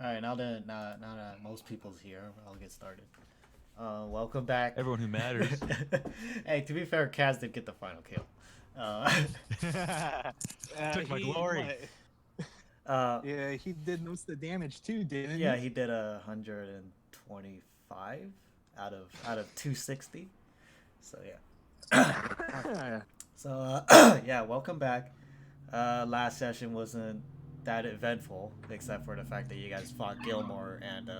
All right, now that most people's here, I'll get started. Welcome back. Everyone who matters. Hey, to be fair, Kaz did get the final kill. Took my glory. Yeah, he did most of the damage too, didn't yeah, he? he did 125 out of 260. So yeah. So yeah, welcome back. Last session wasn't that eventful, except for the fact that you guys fought Gilmore and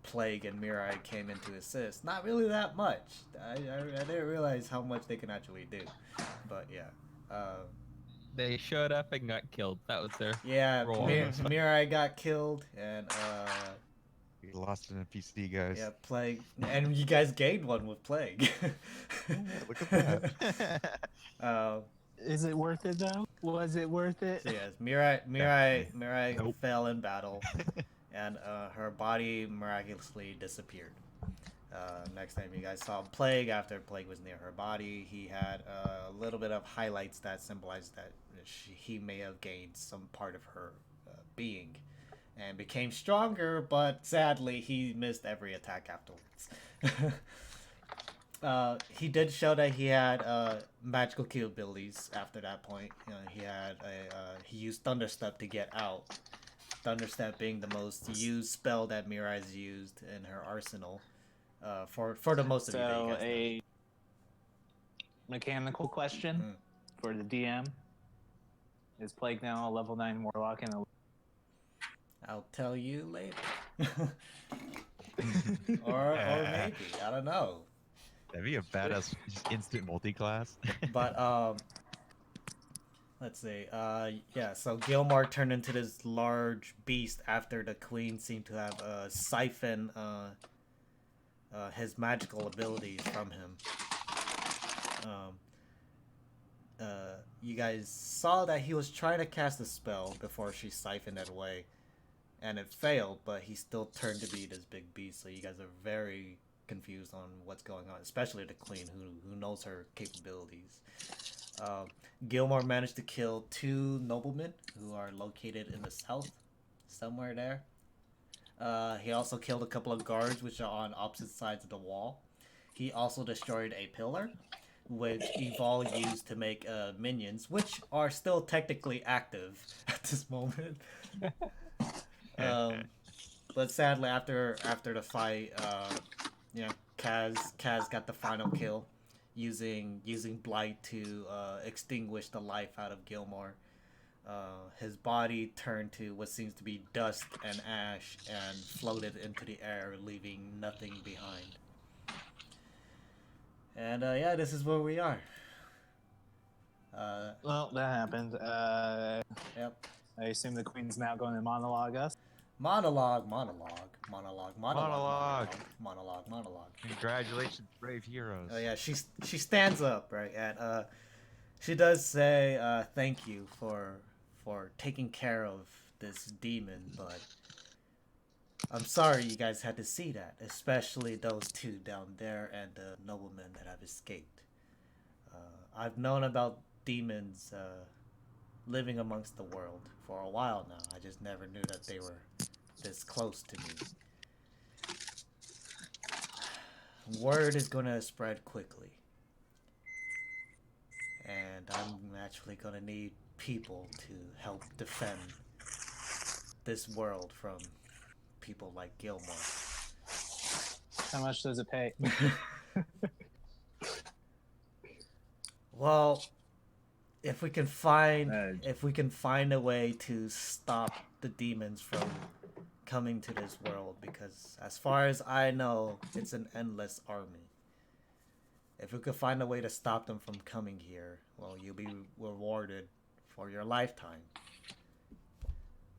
Plague and Mirai came in to assist. Not really that much. I didn't realize how much they can actually do, but yeah. They showed up and got killed. That was their role. Mirai got killed, and We lost an NPC, guys. yeah, Plague, and you guys gained one with Plague. Look at that. Is it worth it though? Was it worth it? So yes, Mirai Nope. fell in battle, and her body miraculously disappeared. Next time you guys saw Plague, after Plague was near her body, he had a little bit of highlights that symbolized that he may have gained some part of her being, and became stronger. But sadly, he missed every attack afterwards. He did show that he had magical capabilities after that point. He used Thunderstep to get out. Thunderstep being the most used spell that Mirai's used in her arsenal. For the most of you. So a mechanical question for the DM: Is Plague now a level 9 warlock and a? I'll tell you later. or maybe, I don't know. That'd be a badass just instant multi-class. But let's see. Yeah. So Gilmore turned into this large beast after the queen seemed to have siphoned his magical abilities from him. You guys saw that he was trying to cast a spell before she siphoned it away, and it failed. But he still turned to be this big beast. So you guys are very confused on what's going on, especially the queen who knows her capabilities. Gilmore managed to kill 2 noblemen who are located in the south, somewhere there. He also killed a couple of guards which are on opposite sides of the wall. He also destroyed a pillar, which Evol used to make minions, which are still technically active at this moment. But sadly, after the fight, Kaz got the final kill, using Blight to extinguish the life out of Gilmore. His body turned to what seems to be dust and ash and floated into the air, leaving nothing behind. And yeah, this is where we are. Well, that happened. Yep. I assume the queen's now going to monologue us. Monologue. Congratulations, brave heroes. Oh yeah, she stands up, right, and she does say thank you for taking care of this demon, but I'm sorry you guys had to see that, especially those 2 down there and the noblemen that have escaped. I've known about demons living amongst the world for a while now. I just never knew that they were this close to me. Word is gonna spread quickly, and I'm actually gonna need people to help defend this world from people like Gilmore. How much does it pay? Well, if we can find a way to stop the demons from coming to this world, because as far as I know, it's an endless army. If we could find a way to stop them from coming here, well, you'll be rewarded for your lifetime.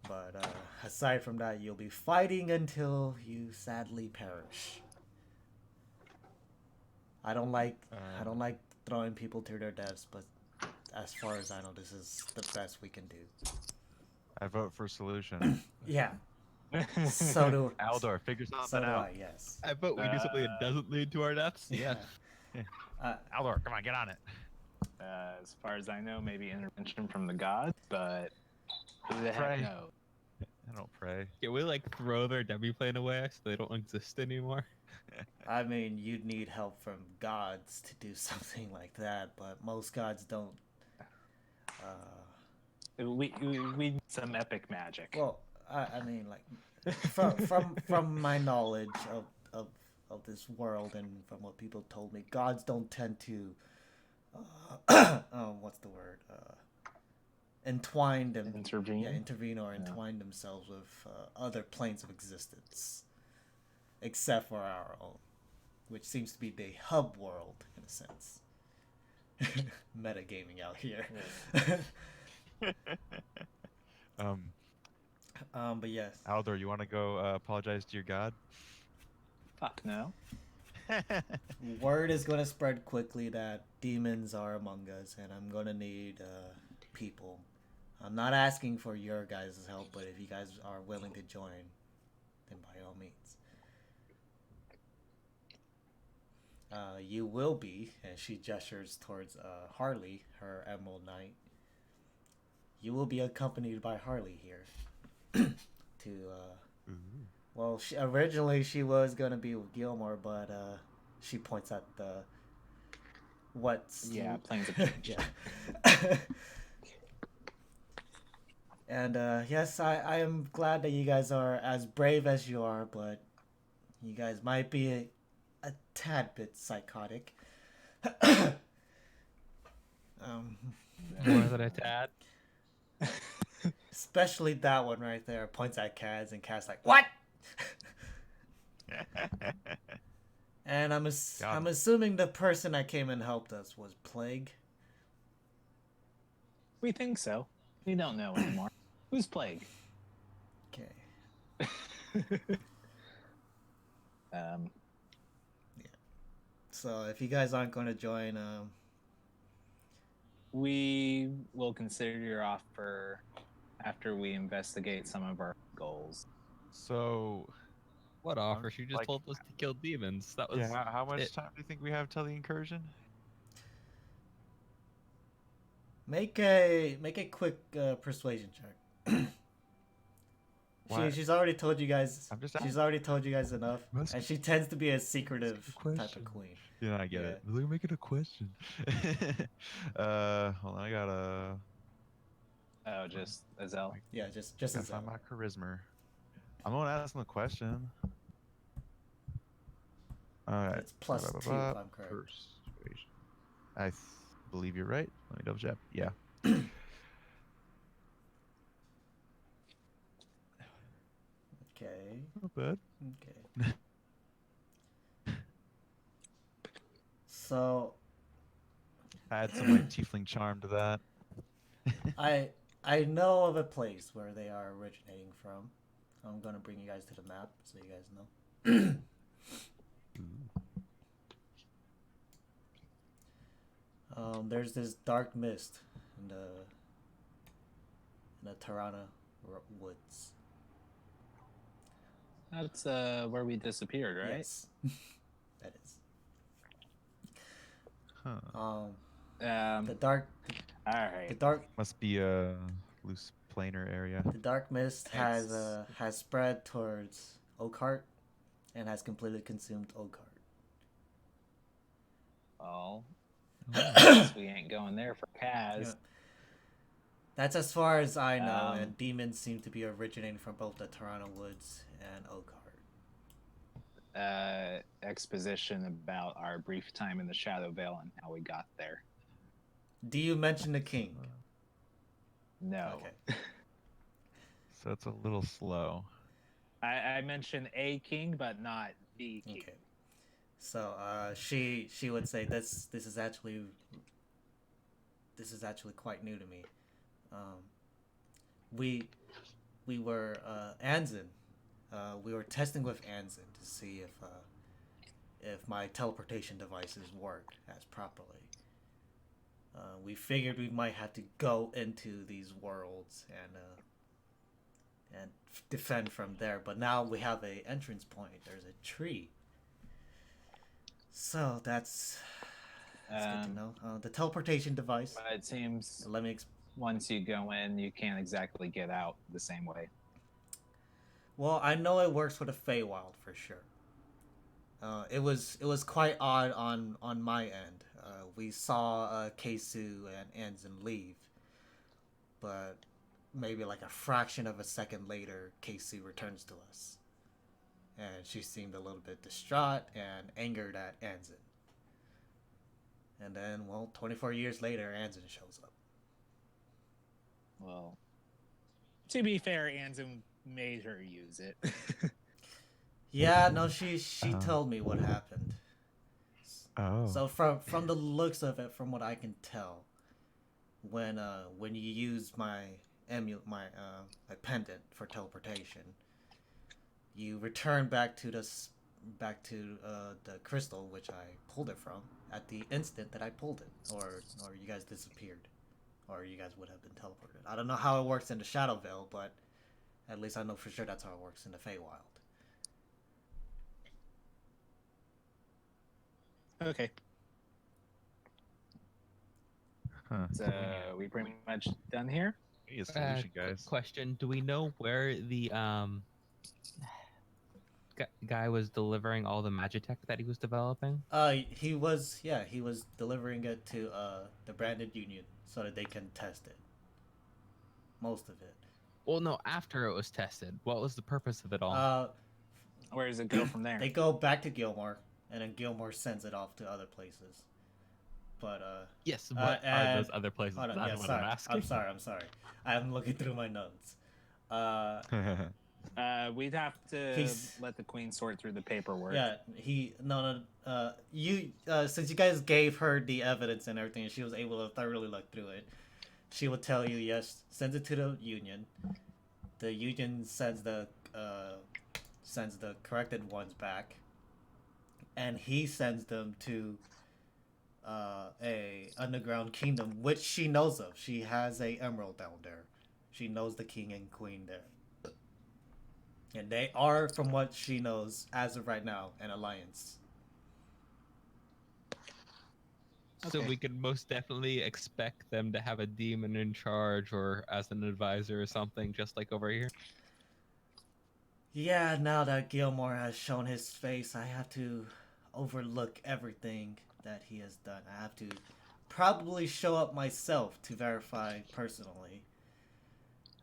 But aside from that, you'll be fighting until you sadly perish. I don't like throwing people to their deaths, but as far as I know, this is the best we can do. I vote for solution. Yeah. So do Aldor, figure something so do out. I, yes. I vote we do something that doesn't lead to our deaths. Yeah. Aldor, come on, get on it. As far as I know, maybe intervention from the gods, but who the heck Pray. knows? I don't pray. Can we like throw their demi-plane away so they don't exist anymore? I mean, you'd need help from gods to do something like that, but most gods don't. We need some epic magic. Well, I mean, like, from my knowledge of this world and from what people told me, gods don't tend to, what's the word? Intervene or entwine themselves with other planes of existence, except for our own, which seems to be the hub world in a sense. Metagaming out here. But yes. Aldor, you want to go apologize to your god? Fuck no. Word is going to spread quickly that demons are among us, and I'm going to need people. I'm not asking for your guys' help, but if you guys are willing to join, then by all means. You will be, and she gestures towards Harley, her Emerald Knight. You will be accompanied by Harley here. Well, originally she was going to be with Gilmore, but she points at the... plans have changed. Yeah. And yes, I am glad that you guys are as brave as you are, but you guys might be a tad bit psychotic. More than a tad. Especially that one right there. Points at Kaz, and Kaz like, what? And I'm assuming the person that came and helped us was Plague. We think so. We don't know anymore. Who's Plague? Okay. Yeah. So if you guys aren't going to join, we will consider your offer after we investigate some of our goals. So, What offer? She just told us to kill demons. That was how much time do you think we have till the incursion? make a quick persuasion check. She's already told you guys. She's already told you guys enough, and she tends to be a secretive type of queen. Yeah, I get it. Look, make it a question. Hold on, I got a. Oh, just Azell. Yeah, just Gotta Azell. find my charisma. I'm gonna ask them the question. All right. It's plus 2 if I'm correct. Persuasion. I believe you're right. Let me double check. Yeah. Okay. Not bad. Okay. So Add some like tiefling charm to that. I know of a place where they are originating from. I'm gonna bring you guys to the map so you guys know. There's this dark mist in the Tirana woods. That's where we disappeared, right? Yes, that is. Huh. The dark. All right. The dark. Must be a loose planar area. The dark mist has spread towards Oakhart, and has completely consumed Oakhart. Well, guess we ain't going there for Kaz. Yeah. That's as far as I know, and demons seem to be originating from both the Tirana woods and Oakhart. Exposition about our brief time in the Shadow Vale and how we got there. Do you mention the king? No. Okay. So it's a little slow. I mentioned a king, but not the king. Okay. So she would say this is actually quite new to me. We were Anzin. We were testing with Anzin to see if my teleportation devices work as properly. We figured we might have to go into these worlds and defend from there, but now we have a entrance point. There's a tree. So that's good to know. The teleportation device. But it seems Let me once you go in, you can't exactly get out the same way. Well, I know it works for the Feywild for sure. It was quite odd on my end. We saw Keisu and Anzen leave, but maybe like a fraction of a second later, Keisu returns to us, and she seemed a little bit distraught and angered at Anzen. And then, well, 24 years later, Anzen shows up. Well, to be fair, Anzen made her use it. Yeah, no, she told me what happened. Oh. So from the looks of it, from what I can tell, when you use my my pendant for teleportation, you return back to the crystal which I pulled it from at the instant that I pulled it, or you guys disappeared, or you guys would have been teleported. I don't know how it works in the Shadow Veil, but at least I know for sure that's how it works in the Feywild. Okay. Huh. So we pretty much done here. Need a solution, guys. Question: do we know where the guy was delivering all the magitech that he was developing? He was delivering it to the Branded Union so that they can test it. Most of it. Well, no, after it was tested. What was the purpose of it all? Where does it go from there? They go back to Gilmore, and then Gilmore sends it off to other places. But yes, what are those other places? Hold on, That's what I'm asking. I'm sorry. I'm looking through my notes. We'd have to let the queen sort through the paperwork. Yeah, you since you guys gave her the evidence and everything, and she was able to thoroughly look through it. She will tell you, yes, sends it to the Union. The Union sends the corrected ones back, and he sends them to a underground kingdom, which she knows of. She has a emerald down there. She knows the king and queen there, and they are, from what she knows as of right now, an alliance. So Okay. we could most definitely expect them to have a demon in charge or as an advisor or something, just like over here. Yeah, now that Gilmore has shown his face, I have to overlook everything that he has done. I have to probably show up myself to verify personally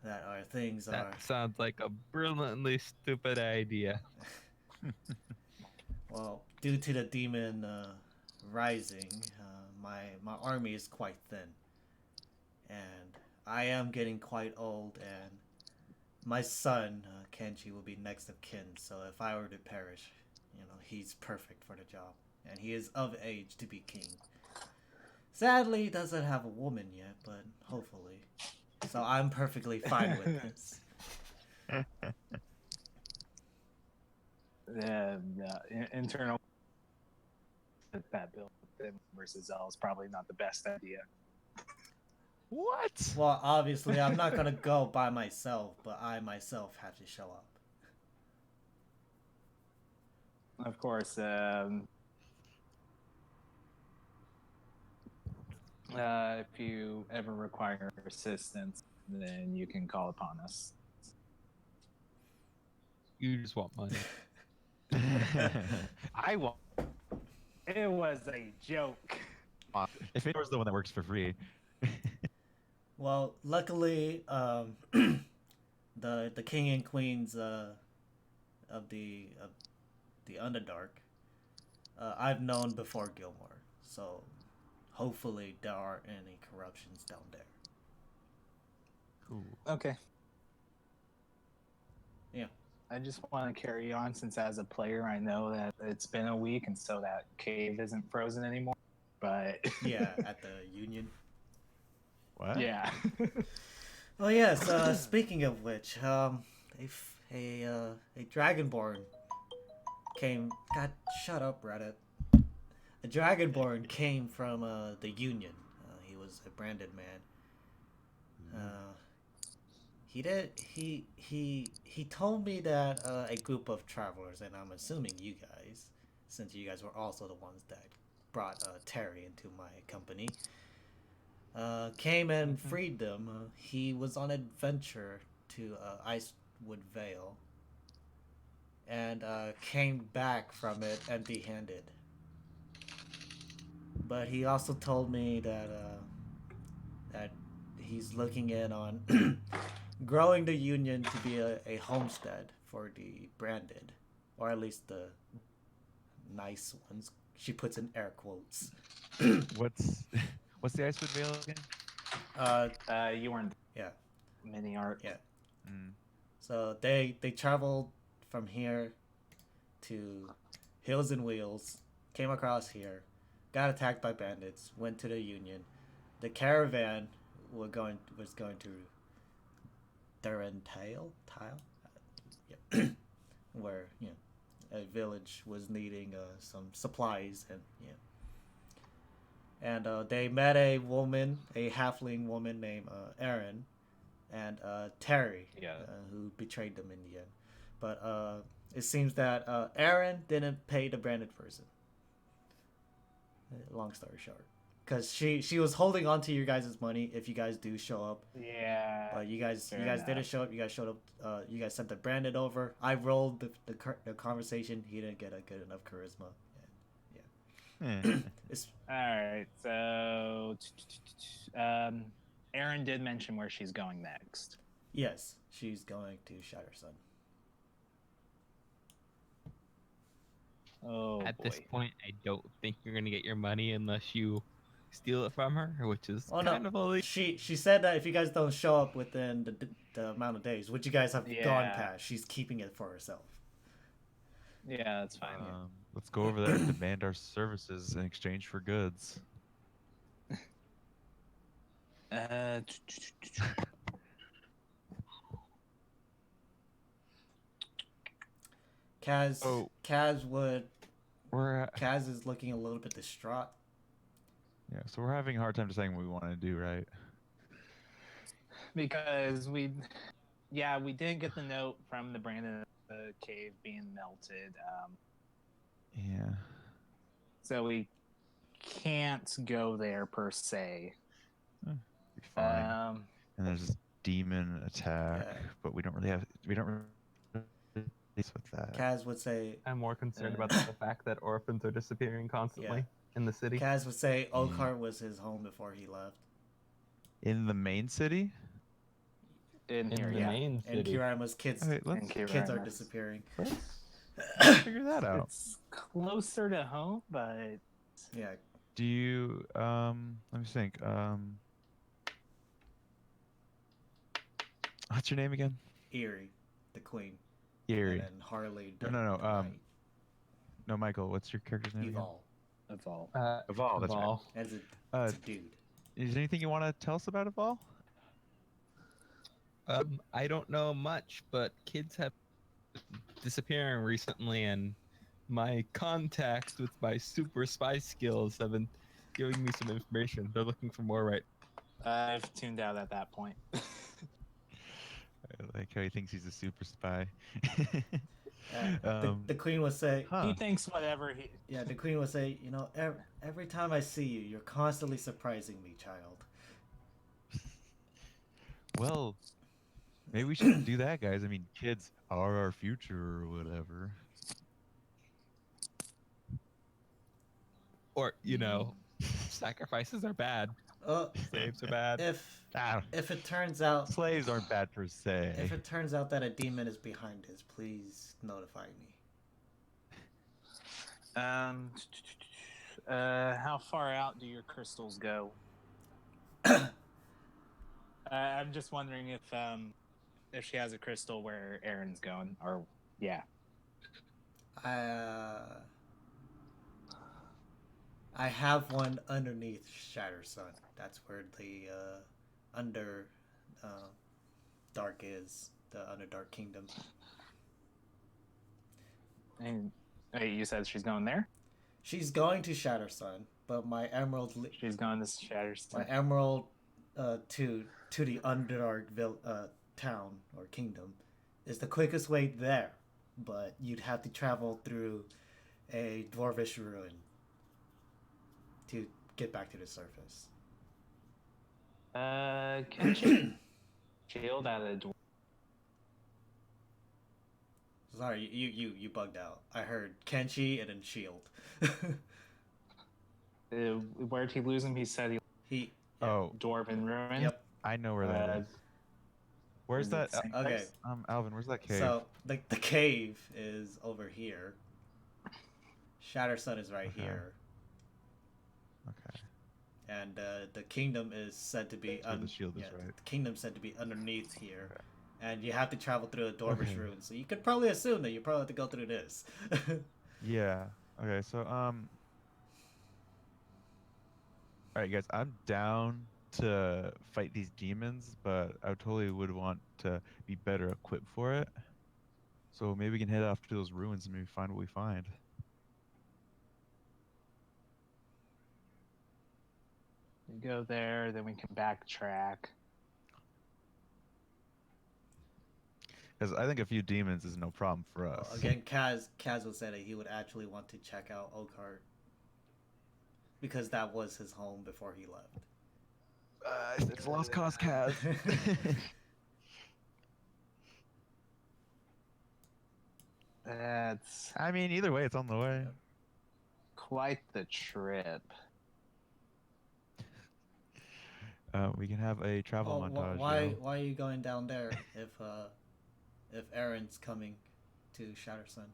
that our things are... That sounds like a brilliantly stupid idea. Well, due to the demon rising, my army is quite thin. And I am getting quite old, and my son, Kenji, will be next of kin, so if I were to perish, he's perfect for the job. And he is of age to be king. Sadly, he doesn't have a woman yet, but hopefully. So I'm perfectly fine with this. The internal that build versus Zell is probably not the best idea. What? Well, obviously, I'm not going to go by myself, but I myself have to show up. Of course, if you ever require assistance, then you can call upon us. You just want money. I want. It was a joke. If it was the one that works for free. Well, luckily, the king and queens of the Underdark, I've known before Gilmore, so hopefully there aren't any corruptions down there. Cool. Okay. Yeah. I just want to carry on since as a player I know that it's been a week and so that cave isn't frozen anymore. But Yeah, at the Union. What? yeah. Oh yes. Speaking of which, a Dragonborn came. God, shut up, Reddit. A Dragonborn came from the Union. He was a branded man. He told me that a group of travelers, and I'm assuming you guys, since you guys were also the ones that brought Terry into my company, came and freed them. He was on adventure to Icewood Vale, and came back from it empty-handed. But he also told me that he's looking in on growing the union to be a homestead for the branded, or at least the nice ones. She puts in air quotes. What's what's the Icewood Vale again? You weren't Yeah, mini art. yeah. Mm. So they traveled from here to Hills and Wheels, came across here, got attacked by bandits, went to the Union. The caravan was going to Tile, yeah, where a village was needing some supplies and they met a woman, a halfling woman named Erin, and Terry, Yeah. who betrayed them in the end. But it seems that Erin didn't pay the branded person. Long story short, because she was holding on to your guys' money if you guys do show up. Yeah. But you guys fair didn't enough. show up. You guys showed up. You guys sent the branded over. I rolled the conversation. He didn't get a good enough charisma. Eh. It's All right. So, Erin did mention where she's going next. yes, she's going to Shatter Sun. Oh At boy. this point, I don't think you're gonna get your money unless you steal it from her, which is Oh kind no, of illegal. she said that if you guys don't show up within the amount of days, which you guys have gone Yeah. past, she's keeping it for herself. Yeah, that's fine. Let's go over there and demand our services in exchange for goods. Uh, Kaz, Oh. Kaz would. We're Kaz is looking a little bit distraught. so we're having a hard time deciding what we want to do, right? because we didn't get the note from the Brandon the cave being melted. Yeah. So we can't go there per se. Be fine. Um, And there's this demon attack, Yeah. but we don't really with that. Kaz would say. I'm more concerned about the fact that orphans are disappearing constantly in the city. Kaz would say Oakheart was his home before he left. In the main city? in In here, the yeah. main And city. Ky-Rimus kids Okay, let's Ky-Rimus. kids are disappearing. figure that out. It's closer to home, but Yeah, Do you let me think. What's your name again? Eerie, the queen, Erie. and then Harley. No, No, Michael, what's your character's name again? Evol. evolve. Evolve, that's right. Evolve. As a dude. Is there anything you want to tell us about Evolve? I don't know much, but kids have disappearing recently, and my contacts with my super spy skills have been giving me some information. They're looking for more, right? I've tuned out at that point. I like how he thinks he's a super spy. The queen would say. Huh. He thinks whatever he. Yeah, the queen would say. Every time I see you, you're constantly surprising me, child. Well, maybe we shouldn't do that, guys. I mean, kids are our future or whatever. Or, sacrifices are bad. Slaves are bad. Ah, If it turns out slaves aren't bad per se. if it turns out that a demon is behind this, please notify me. How far out do your crystals go? I'm just wondering if she has a crystal where Erin's going, or yeah. I have one underneath Shatter Sun. That's where the under Dark is, the Underdark Kingdom. And you said she's going there. She's going to Shatter Sun, but my emerald, She's going to Shatter. my emerald to the Underdark town or kingdom is the quickest way there, but you'd have to travel through a dwarvish ruin to get back to the surface. Can she shield at a door? As sorry, you bugged out. I heard Kenshi and then Shield. Where'd he lose him? He said he He. Oh, Dwarven Ruin. Yep. I know where that is. Where's Is it that? the same Okay. place? Alvin, where's that cave? So the cave is over here. Shatter Sun is right Okay. here, Okay. and the kingdom is said to be. That's where the shield is, right? The kingdom's said to be underneath here, Okay. and you have to travel through a Dwarvish Okay. ruin. So you could probably assume that you probably have to go through this. Yeah. Okay. So All right, guys. I'm down to fight these demons, but I totally would want to be better equipped for it. So maybe we can head off to those ruins and maybe find what we find. We go there, then we can backtrack. Because I think a few demons is no problem for us. Well, again, Kaz would say that he would actually want to check out Oakheart because that was his home before he left. It's a lost cause, Kaz. That's I mean, either way, it's on the way. quite the trip. We can have a travel Well, montage. why are you going down there if Aaron's coming to Shatter Sun?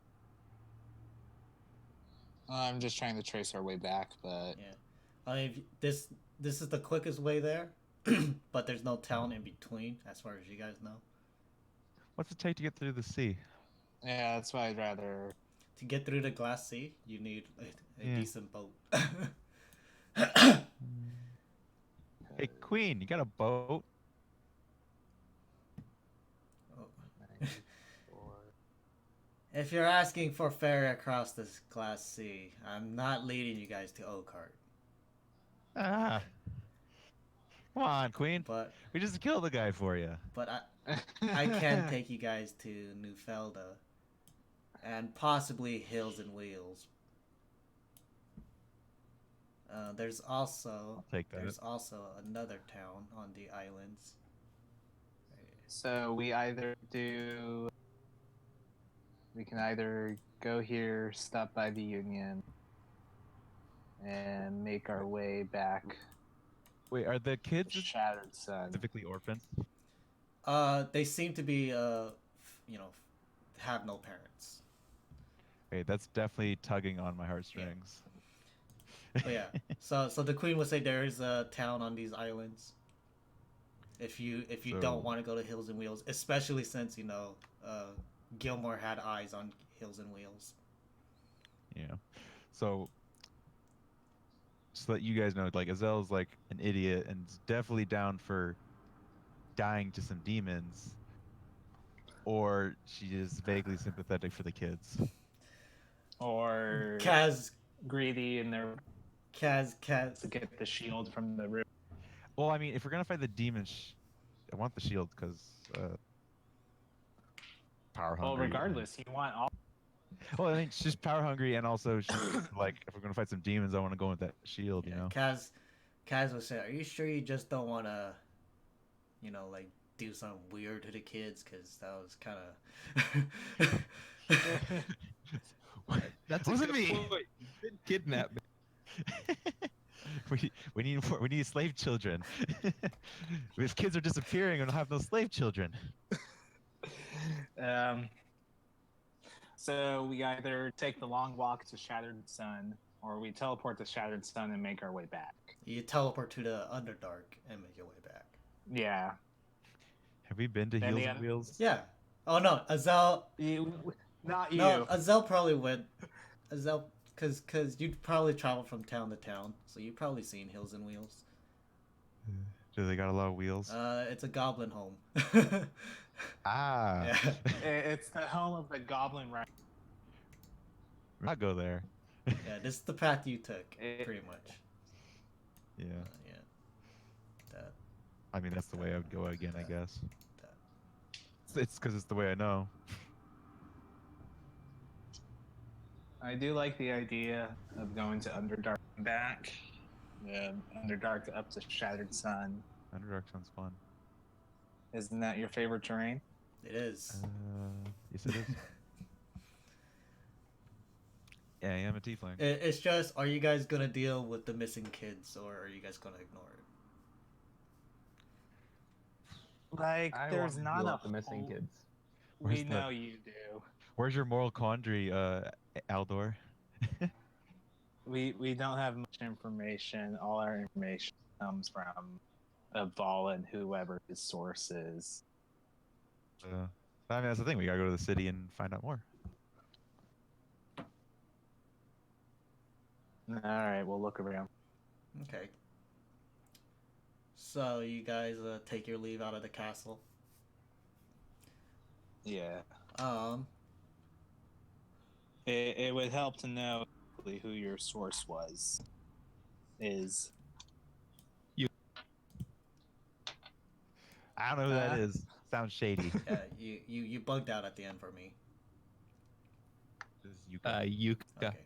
I'm just trying to trace our way back, but Yeah, I mean this is the quickest way there, but there's no town in between, as far as you guys know. What's it take to get through the sea? yeah, that's why I'd rather. To get through the Glass Sea, you need a Yeah. decent boat. Hey, Queen, you got a boat? If you're asking for ferry across this Glass Sea, I'm not leading you guys to Oakheart. Ah. Come on, Queen. But We just killed the guy for you. I can take you guys to New Felda and possibly Hills and Wheels. There's also Take that. another town on the islands. So we can either go here, stop by the Union, and make our way back Wait, are the to kids Shattered Sun. specifically orphans? They seem to be have no parents. Hey, that's definitely tugging on my heartstrings. But yeah, so the Queen would say there is a town on these islands. If you So- don't want to go to Hills and Wheels, especially since Gilmore had eyes on Hills and Wheels. Yeah. So that you guys know, like Azell's like an idiot and is definitely down for dying to some demons, or she is vaguely sympathetic for the kids. Or Kaz greedy and they're to get the shield from the room. Well, I mean, if we're gonna fight the demons, I want the shield because power hungry. Well, regardless, you want all. Well, I mean, she's power hungry, and also she's like, if we're gonna fight some demons, I want to go with that shield. You know. Kaz would say, "Are you sure you just don't want to, like do something weird to the kids? Because that was kind of." That's Wasn't a good me. point. You did kidnap me. we need slave children. If kids are disappearing, we'll have no slave children. So we either take the long walk to Shattered Sun, or we teleport to Shattered Sun and make our way back. You teleport to the Underdark and make your way back. Yeah. Have we been to And Heels the and Wheels? Yeah. Oh no, Azell. Not you. No, Azell probably went. Azell, because you'd probably travel from town to town, so you've probably seen Hills and Wheels. Do they got a lot of wheels? It's a goblin home. Ah. Yeah. It's the home of the Goblin Right. I'll go there. Yeah, this is the path you took, It- pretty much. Yeah. Yeah. That. I mean, that's the way I would go again, I guess. that. It's because it's the way I know. I do like the idea of going to Underdark and back. Underdark up to Shattered Sun. Underdark sounds fun. Isn't that your favorite terrain? It is. Yes, it is. Yeah, I am a tiefling. It's just, are you guys gonna deal with the missing kids, or are you guys gonna ignore it? Like, I there's want to not deal a with the missing whole- kids. We Where's the- know you do. Where's your moral quandary, Aldor? We don't have much information. All our information comes from Aval and whoever his source is. I mean, that's the thing. We gotta go to the city and find out more. All right, we'll look around. Okay. So you guys take your leave out of the castle. Yeah, Um, it would help to know who your source was. Is I don't know who that is. Sounds shady. you bugged out at the end for me. This is you. Yuka. Okay.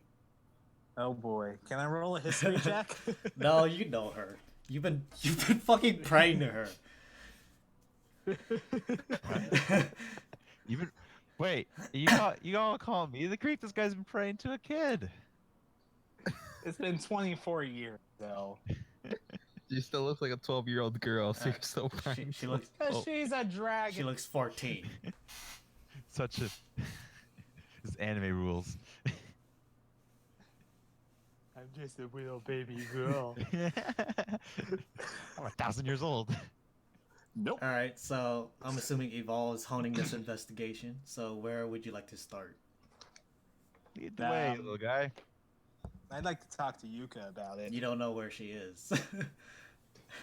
oh boy, can I roll a history check? No, you know her. You've been fucking praying to her. Even wait, you all call me the creep? This guy's been praying to a kid. It's been 24 years though. You still look like a 12-year-old girl, so you're still She, praying. she looks She's a dragon. she looks 14. Such a this anime rules. I'm just a little baby girl. I'm 1,000 years old. Nope. All right, so I'm assuming Evol is honing this investigation. So where would you like to start? Lead the way, little guy. I'd like to talk to Yuka about it. You don't know where she is.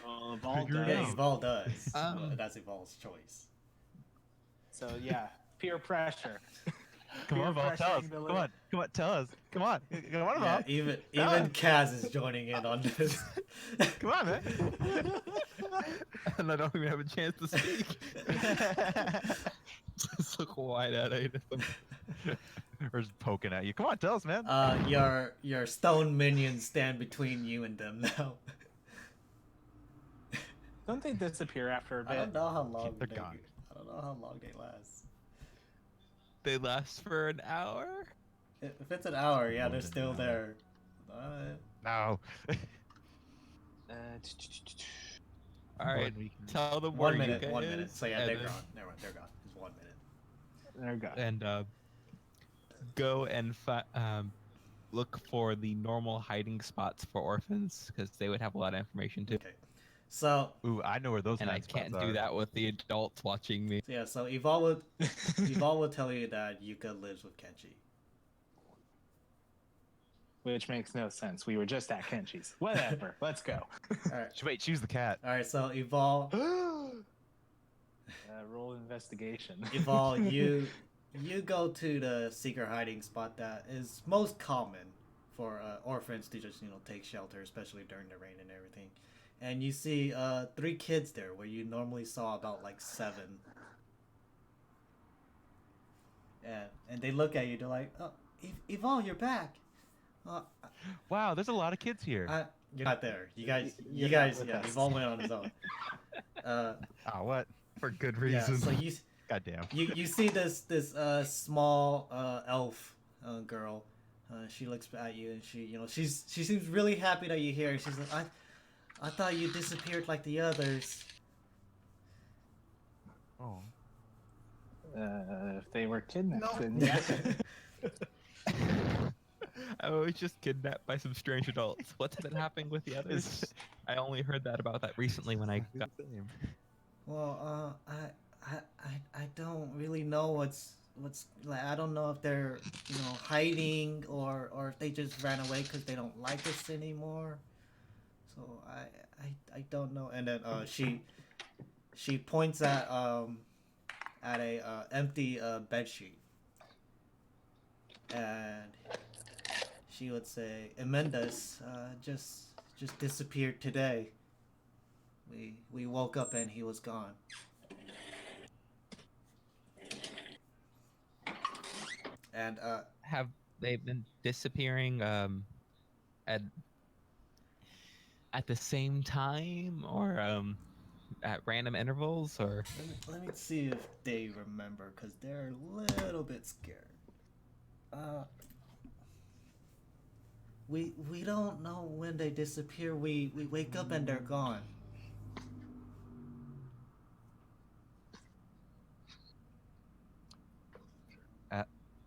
Aval Figure it Yeah, does. out. Evol does. Um, That's Evol's choice. So yeah, peer pressure. Come on, Peer Val, tell us. pressuring the Come little- on, tell us. Come on, come on, Yeah, Val. even Ah. Kaz is joining in on this. Come on, man. And I don't even have a chance to speak. Just look wide-eyed at him. We're just poking at you. Come on, tell us, man. Your stone minions stand between you and them now. Don't they disappear after a I don't bit? know how long They're they. gone. I don't know how long they last. They last for an hour? If it's an hour, yeah, More they're than still an there. No. Alright, we can- tell them where 1 minute. Yuka 1 is, minute. So yeah, and they're then- gone. Never mind, they're gone. It's 1 minute. There we go. And go and look for the normal hiding spots for orphans, because they would have a lot of information too. Okay. So Ooh, I know where those. And I hiding spots can't do are. that with the adults watching me. yeah, so Evol will tell you that Yuka lives with Kenji. Which makes no sense. We were just at Kenji's. Whatever. Let's go. All right. Wait, choose the cat. All right. So Evol, Roll investigation. Evol, you go to the secret hiding spot that is most common for orphans to just take shelter, especially during the rain and everything. And you see 3 kids there where you normally saw about like 7. And they look at you. They're like, "Oh, Evol, you're back." Wow, there's a lot of kids here. You're not there. You guys, You're not with yeah, us. Evol went on his own. Oh, what? For good Yeah, reason. so you Goddamn. you see this small elf girl. She looks at you and she seems really happy that you're here. She's like, I thought you disappeared like the others. Oh. If they were kidnapped, then yeah. I was just kidnapped by some strange adults. What's been happening with the others? I only heard that about that recently when I got. Well, I don't really know what's like. I don't know if they're hiding or if they just ran away because they don't like us anymore. So I don't know. And then she points at a empty bed sheet, and she would say, "Emendas just disappeared today. We woke up and he was gone." And Have they been disappearing at the same time or at random intervals or? let me see if they remember, because they're a little bit scared. we don't know when they disappear. We wake up and they're gone.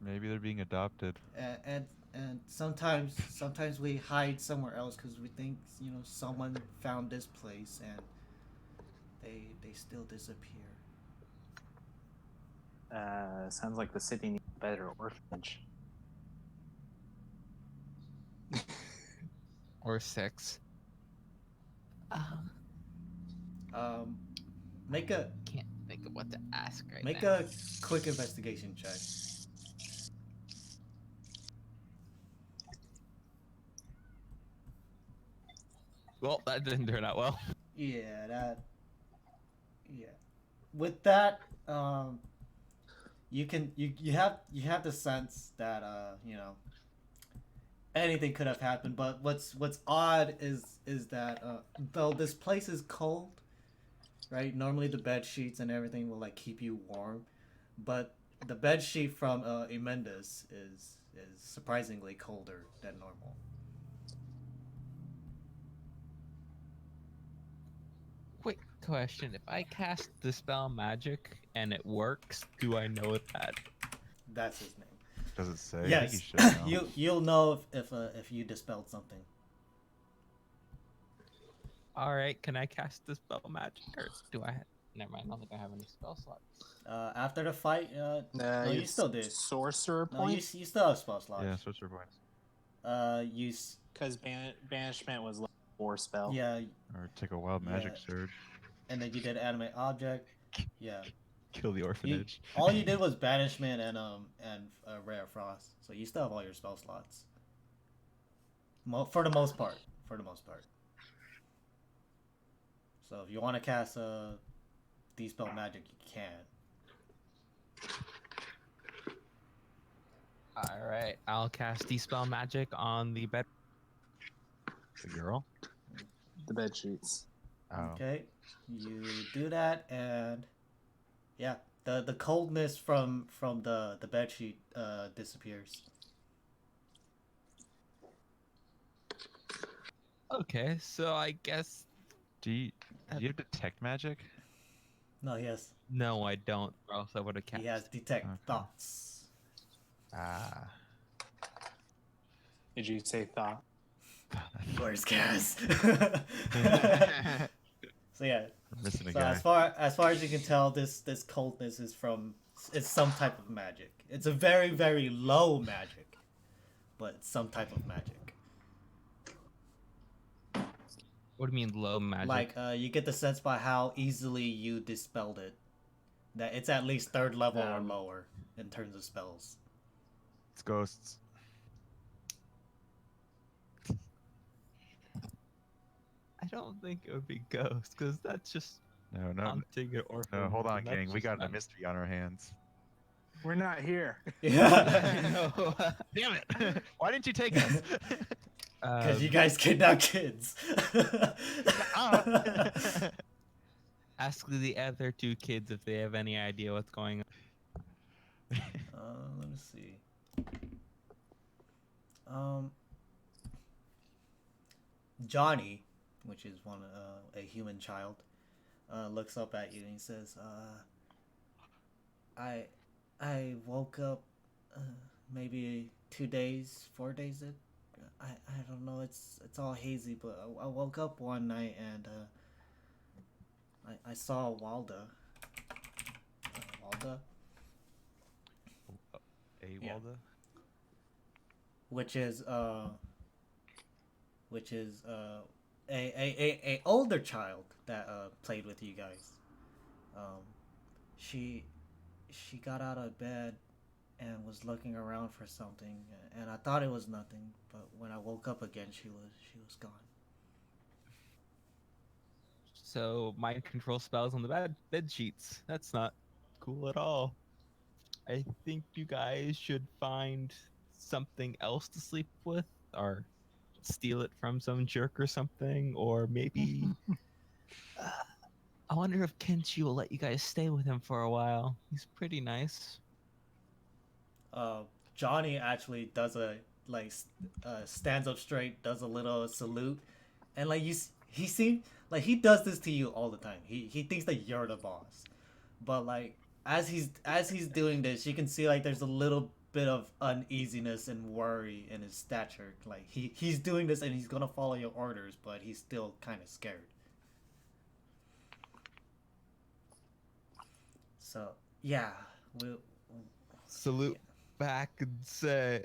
Maybe they're being adopted. And sometimes we hide somewhere else because we think someone found this place and they still disappear. Sounds like the city needs a better orphanage. Or 6. Make a Can't think of what to ask right make now. a quick investigation check. Well, that didn't turn out well. Yeah. With that, you have the sense that anything could have happened. But what's odd is that though this place is cold, right? Normally the bed sheets and everything will like keep you warm, but the bed sheet from Emenda's is surprisingly colder than normal. Quick question: if I cast Dispel Magic and it works, do I know that? That's his name. Does it say? I Yes, think you should know. you'll know if you dispelled something. All right, can I cast Dispel Magic, or do I? Never mind. I don't think I have any spell slots. After the fight, no, you still did. Sorcerer No, you points? still have spell slots. Yeah, sorcerer points. Because banishment was level 4 spell. Yeah, Or take a wild magic surge. and then you did animate object. Yeah, Kill the orphanage. all you did was banishment and rare frost. So you still have all your spell slots. For the most part. So if you want to cast Dispel Magic, you can. All right, I'll cast Dispel Magic on the bed. The girl? The bed sheets. Oh. Okay, you do that, and yeah, the coldness from the bedsheet disappears. Okay, so I guess Do you have detect magic? No, he has no, I don't. Or else I would have cast. he has detect Okay. thoughts. Ah. Did you say thought? Where's Cass? So yeah. I'm missing a So guy. as far as you can tell, this coldness is it's some type of magic. It's a very, very low magic, but it's some type of magic. What do you mean low magic? Like you get the sense by how easily you dispelled it that it's at least 3rd level or lower in terms of spells. It's ghosts. I don't think it would be ghost, because that's just No. haunting an orphan. No, hold on, and that's gang. We just got a not- mystery on our hands. We're not here. Yeah, No. Damn it! Why didn't you take us? because you guys kidnap kids. Ask the other 2 kids if they have any idea what's going on. Let me see. Johnny, which is a human child, looks up at you and he says, I woke up maybe 2 days, 4 days. I don't know. It's all hazy, but I woke up one night and I saw Walda. Walda, Yeah. Walda? which is a older child that played with you guys. She got out of bed and was looking around for something, and I thought it was nothing, but when I woke up again, she was gone. So mind control spells on the bed sheets. That's not cool at all. I think you guys should find something else to sleep with, or steal it from some jerk or something, or maybe. I wonder if Kenshi will let you guys stay with him for a while. He's pretty nice. Johnny actually does a like stands up straight, does a little salute, and like he seems like he does this to you all the time. He thinks that you're the boss, but like as he's doing this, you can see like there's a little bit of uneasiness and worry in his stature. Like he's doing this and he's gonna follow your orders, but he's still kind of scared. So yeah, we'll Salute back and say,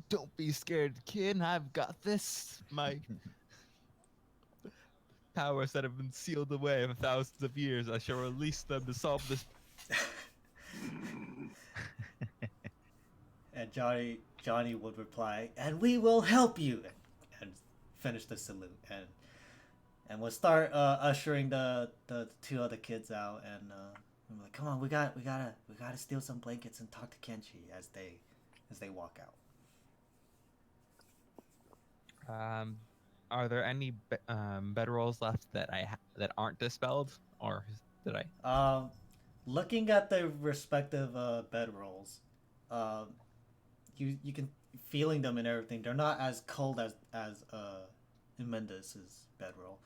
"Don't be scared, kid. I've got this. My powers that have been sealed away for thousands of years, I shall release them to solve this." And Johnny would reply, "And we will help you," and finish the salute, and we'll start ushering the two other kids out, and I'm like, "Come on, we gotta steal some blankets and talk to Kenshi as they walk out." Are there any bedrolls left that that aren't dispelled, or did I? Looking at the respective bedrolls, you can feeling them and everything. They're not as cold as Mendes' bedroll.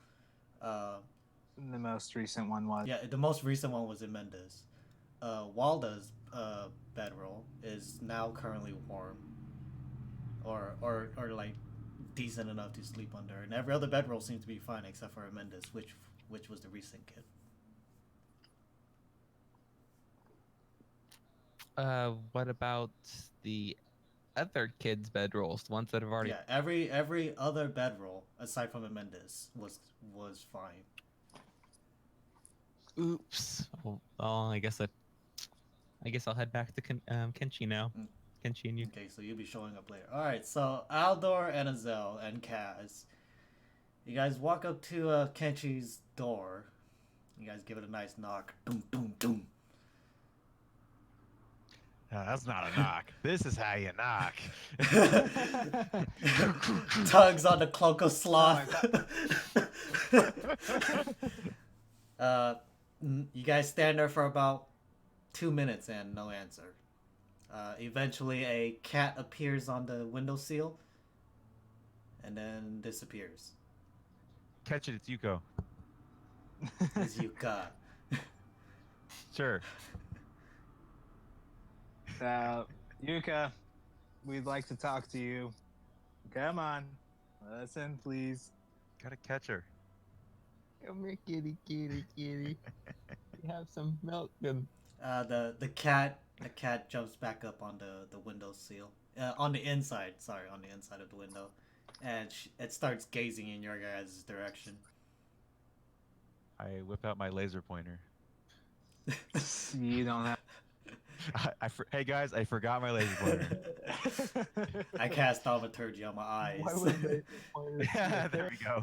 The most recent one was. Yeah, the most recent one was in Mendes. Walda's bedroll is now currently warm, or like decent enough to sleep under, and every other bedroll seems to be fine except for Mendes, which was the recent kid. What about the other kids' bedrolls, the ones that have already? Yeah, every other bedroll aside from Mendes was fine. Oops. Oh, I guess I'll head back to Kenshi now. Kenshi and you. Okay, so you'll be showing up later. All right, so Aldor and Azell and Kaz, you guys walk up to Kenshi's door. You guys give it a nice knock. Doom, doom, doom. That's not a knock. This is how you knock. Tugs on the cloak of sloth. You guys stand there for about 2 minutes and no answer. Eventually, a cat appears on the windowsill and then disappears. Catch it, it's Yuko. It's Yuka. Sure. Yuka, we'd like to talk to you. Come on. Listen, please. Gotta catch her. Come here, kitty, kitty, kitty. You have some milk and... The cat jumps back up on the windowsill. On the inside of the window, and it starts gazing in your guys' direction. I whip out my laser pointer. You don't have. Hey guys, I forgot my laser pointer. I cast thaumaturgy on my eyes. Why would Yeah, there we go.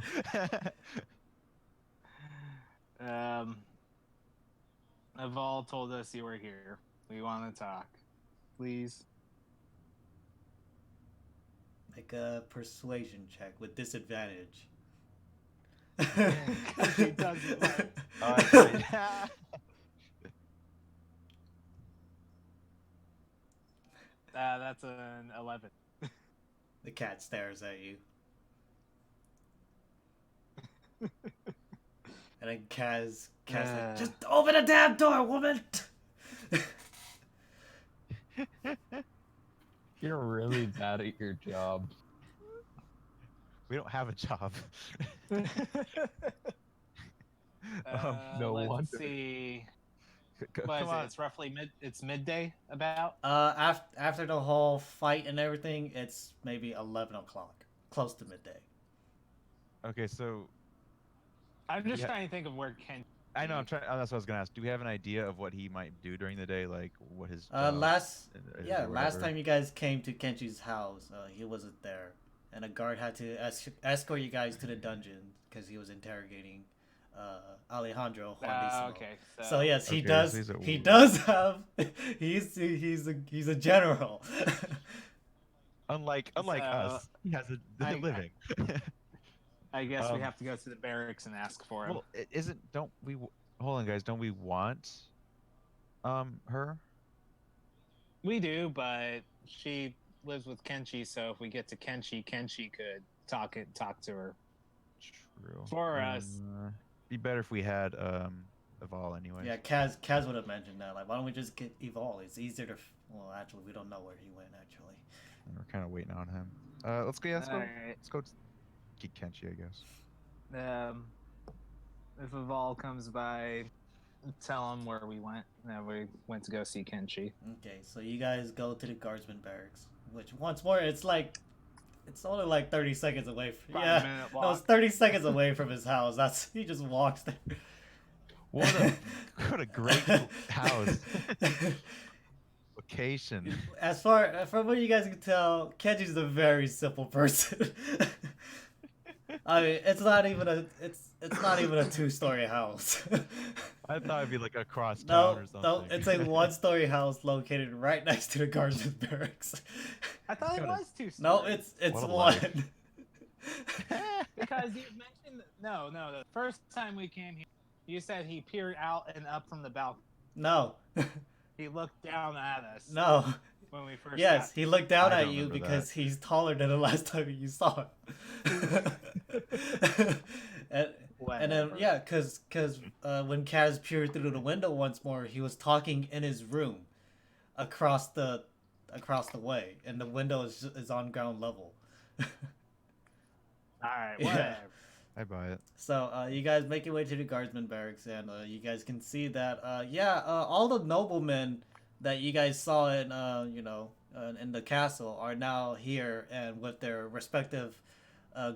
Aval told us you were here. We want to talk. Please. Make a persuasion check with disadvantage. He doesn't like. That's an 11. The cat stares at you. And then Kaz like, just open the damn door, woman! You're really bad at your job. We don't have a job. No let's wonder. see. Come What is it? on. It's roughly midday about. After the whole fight and everything, it's maybe 11 o'clock, close to midday. Okay, so I'm just Yeah. trying to think of where Ken. I know. I'm trying. That's what I was gonna ask. Do we have an idea of what he might do during the day? Like what his Last is or last whatever? time you guys came to Kenshi's house, he wasn't there, and a guard had to escort you guys to the dungeon because he was interrogating Alejandro Juandísimo. Okay. So yes, he Okay, does. so he's a- He does have. He's a general. Unlike So, us, he has a living. I guess we Um, have to go to the barracks and ask for him. Well, it isn't. Don't we? Hold on, guys. Don't we want her? We do, but she lives with Kenshi, so if we get to Kenshi, Kenshi could talk to her. True. For us. Be better if we had Eval anyways. Yeah, Kaz would have mentioned that. Like, why don't we just get Evol? It's easier to. Well, actually, we don't know where he went. Actually. And we're kind of waiting on him. Let's go. Alright. Let's go. Get Kenshi, I guess. If Eval comes by, tell him where we went. That we went to go see Kenshi. Okay, so you guys go to the guardsman barracks, which once more, it's only like 30 seconds away. From, 5-minute walk. no, it's 30 seconds away from his house. He just walks there. What a great house. Location. As far from what you guys can tell, Kenji's a very simple person. I mean, it's not even a 2-story house. I thought it'd be like across town or something. No, it's a 1-story house located right next to the guardsman barracks. I thought it was 2 stories. No, it's What a one. life. Because you mentioned no. The first time we came here, you said he peered out and up from the balcony. No, He looked down at us. no. When we first. Yes, he looked down I at don't you remember because he's taller than the last time you saw him. and then yeah, because when Kaz peered through the window once more, he was talking in his room, across the way, and the window is on ground level. All right. Yeah. Whatever. I buy it. So you guys make your way to the guardsman barracks, and you guys can see that all the noblemen that you guys saw in in the castle are now here and with their respective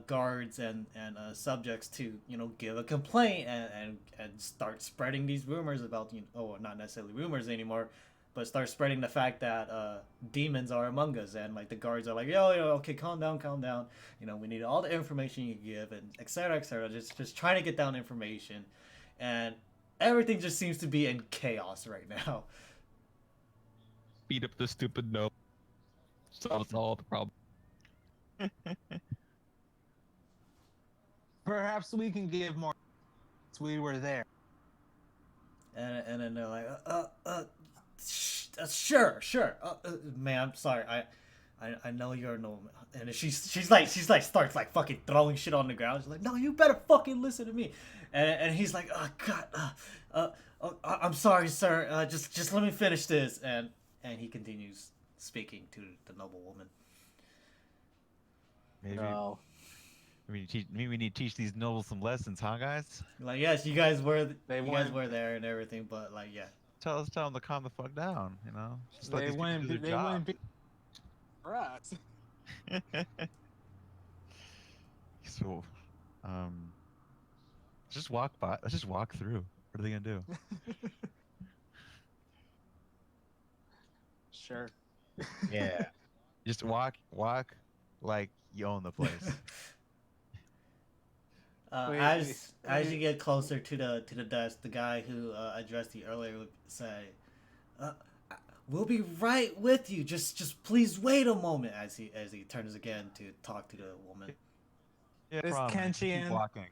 guards and subjects to give a complaint and start spreading these rumors about not necessarily rumors anymore, but start spreading the fact that demons are among us, and like the guards are like, yo, okay, calm down, we need all the information you give, and etc. Just trying to get down information, and everything just seems to be in chaos right now. Beat up the stupid no. Solves all the problem. Perhaps we can give more. We were there. And then they're like, sure, man, I'm sorry, I know you're no, and she's like starts like fucking throwing shit on the ground. She's like, no, you better fucking listen to me, and he's like, oh god, I'm sorry, sir, just let me finish this, and he continues speaking to the noble woman. Maybe No. we need to teach these nobles some lessons, huh, guys? Like, yes, you guys were weren't- were there and everything, but like, yeah. Tell them to calm the fuck down. Just let They these people wouldn't. do Be, their they job. wouldn't be for us. So, just walk by. Let's just walk through. What are they gonna do? Sure. Yeah. Just walk like you own the place. Wait, as you get closer to the desk, the guy who addressed you earlier would say, "We'll be right with you. Just please wait a moment." As he turns again to talk to the woman. Yeah, Is problem. Kenshi Keep in? walking.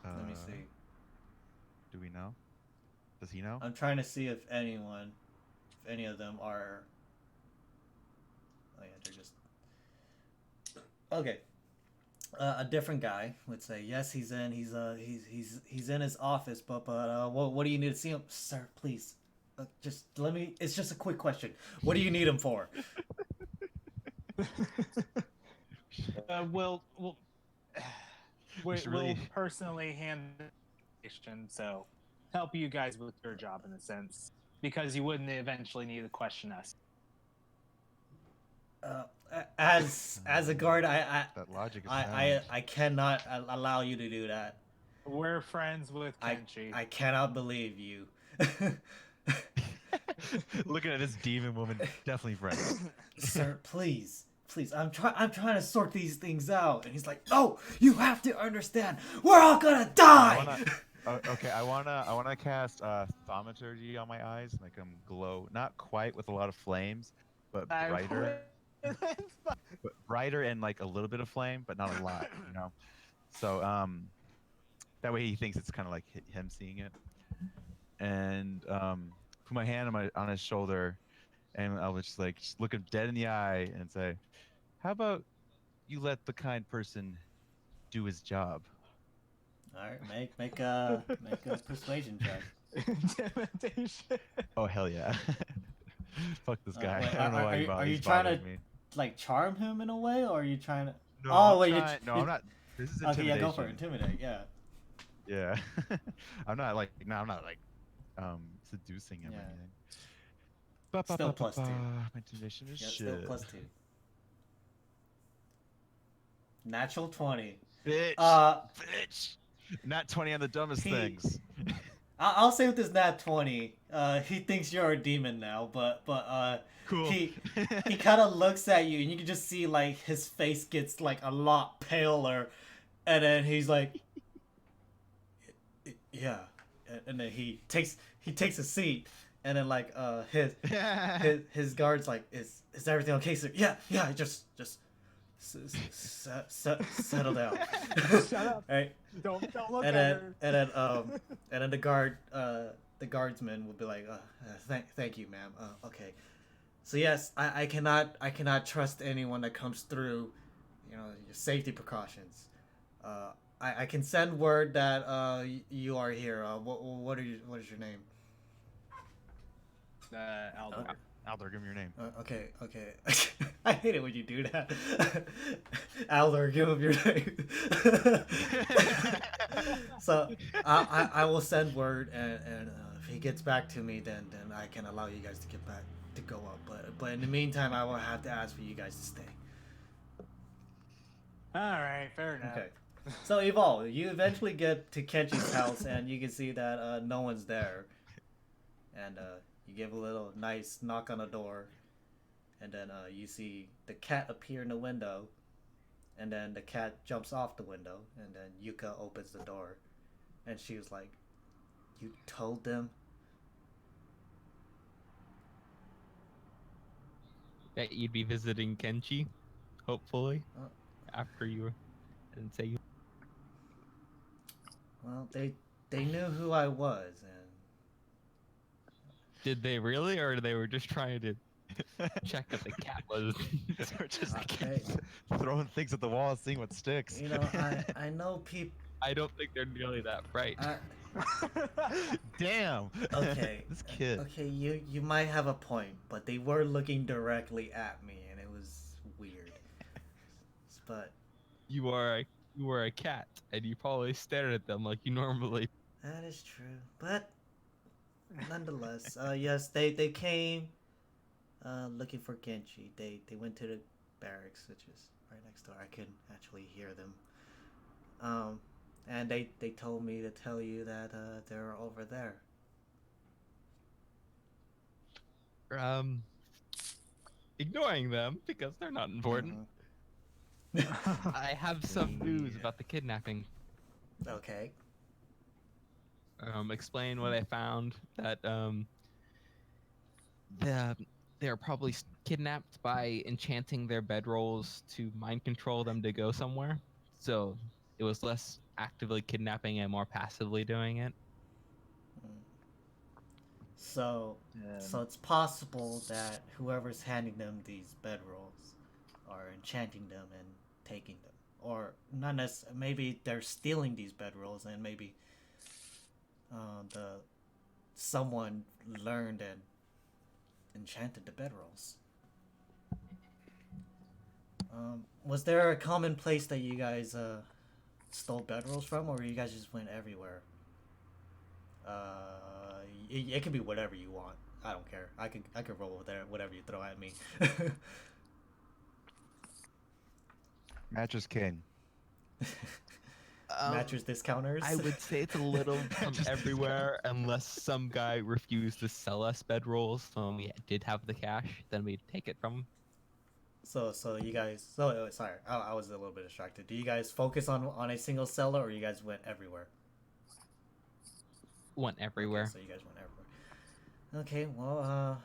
Let me see. Do we know? Does he know? I'm trying to see if any of them are. Oh yeah, they're just. Okay. A different guy would say, yes, he's in. He's in his office, but what do you need to see him, sir? Please, just let me. It's just a quick question. What do you need him for? We'll should really- personally handle it, so help you guys with your job in a sense, because you wouldn't eventually need to question us. As a guard, That logic is sound. I cannot allow you to do that. We're friends with Kenshi. I cannot believe you. Looking at this demon woman, definitely friends. Sir, please, I'm trying to sort these things out. And he's like, no, you have to understand, we're all gonna die. Okay, I wanna cast thaumaturgy on my eyes, make them glow, not quite with a lot of flames, but brighter. But brighter and like a little bit of flame, but not a lot, So That way he thinks it's kind of like him seeing it. And put my hand on his shoulder, and I was just look him dead in the eye and say, "How about you let the kind person do his job?" All right, make a persuasion check. Intimidation. Oh hell yeah! Fuck this guy. Wait, I don't know why are you he's trying bothering to me. like charm him in a way, or are you trying to? No, Oh I'm wait, trying. No, I'm not. This is Okay, yeah, intimidation. go for it. Intimidate. Yeah. Yeah. I'm not like seducing him Yeah. or anything. Still plus 2. My intimidation is Yeah, shit. still plus 2. Natural 20. Bitch. Uh, Bitch. Not 20 on the dumbest He- things. I'll say with this nat 20, he thinks you're a demon now, but Cool. he kind of looks at you, and you can just see like his face gets like a lot paler, and then he's like, yeah, and then he takes a seat, and then like his guard's like, is everything okay, sir? Yeah, just settle down. Shut up. Right. Don't look and at then her. and then the guardsman will be like, thank you, ma'am. Okay, so yes, I cannot trust anyone that comes through, your safety precautions. I can send word that you are here. What is your name? Aldor. Aldor, give me your name. Okay. I hate it when you do that. Aldor, give him your name. So I will send word, and if he gets back to me, then I can allow you guys to get back to go up. But in the meantime, I will have to ask for you guys to stay. All right, fair enough. Okay. So Evolve, you eventually get to Kenchi's house, and you can see that no one's there, and you give a little nice knock on the door, and then you see the cat appear in the window, and then the cat jumps off the window, and then Yuka opens the door, and she was like, "You told them?" That you'd be visiting Kenchi, hopefully, after you didn't say you. Well, they knew who I was, and Did they really, or they were just trying to check if the cat was? Or just Okay. throwing things at the wall and seeing what sticks. I know people. I don't think they're nearly that bright. Damn. Okay. This kid. Okay, you might have a point, but they were looking directly at me, and it was weird. But You are a cat, and you probably stared at them like you normally. that is true. But nonetheless, yes, they came looking for Genchi. They went to the barracks, which is right next door. I couldn't actually hear them. And they told me to tell you that they're over there. Ignoring them because they're not important. I have some news about the kidnapping. Okay. Explain what I found. That they're probably kidnapped by enchanting their bedrolls to mind control them to go somewhere. So it was less actively kidnapping and more passively doing it. So it's possible that whoever's handing them these bedrolls are enchanting them and taking them, or not necessarily. Maybe they're stealing these bedrolls, and maybe someone learned and enchanted the bedrolls. Was there a common place that you guys stole bedrolls from, or you guys just went everywhere? It could be whatever you want. I don't care. I could roll with whatever you throw at me. Mattress King. Mattress discounters. I would say it's a little from everywhere, unless some guy refused to sell us bedrolls when we did have the cash. Then we'd take it from him. So you guys. Sorry, I was a little bit distracted. Do you guys focus on a single seller, or you guys went everywhere? Went everywhere. Okay, so you guys went everywhere. Okay, well,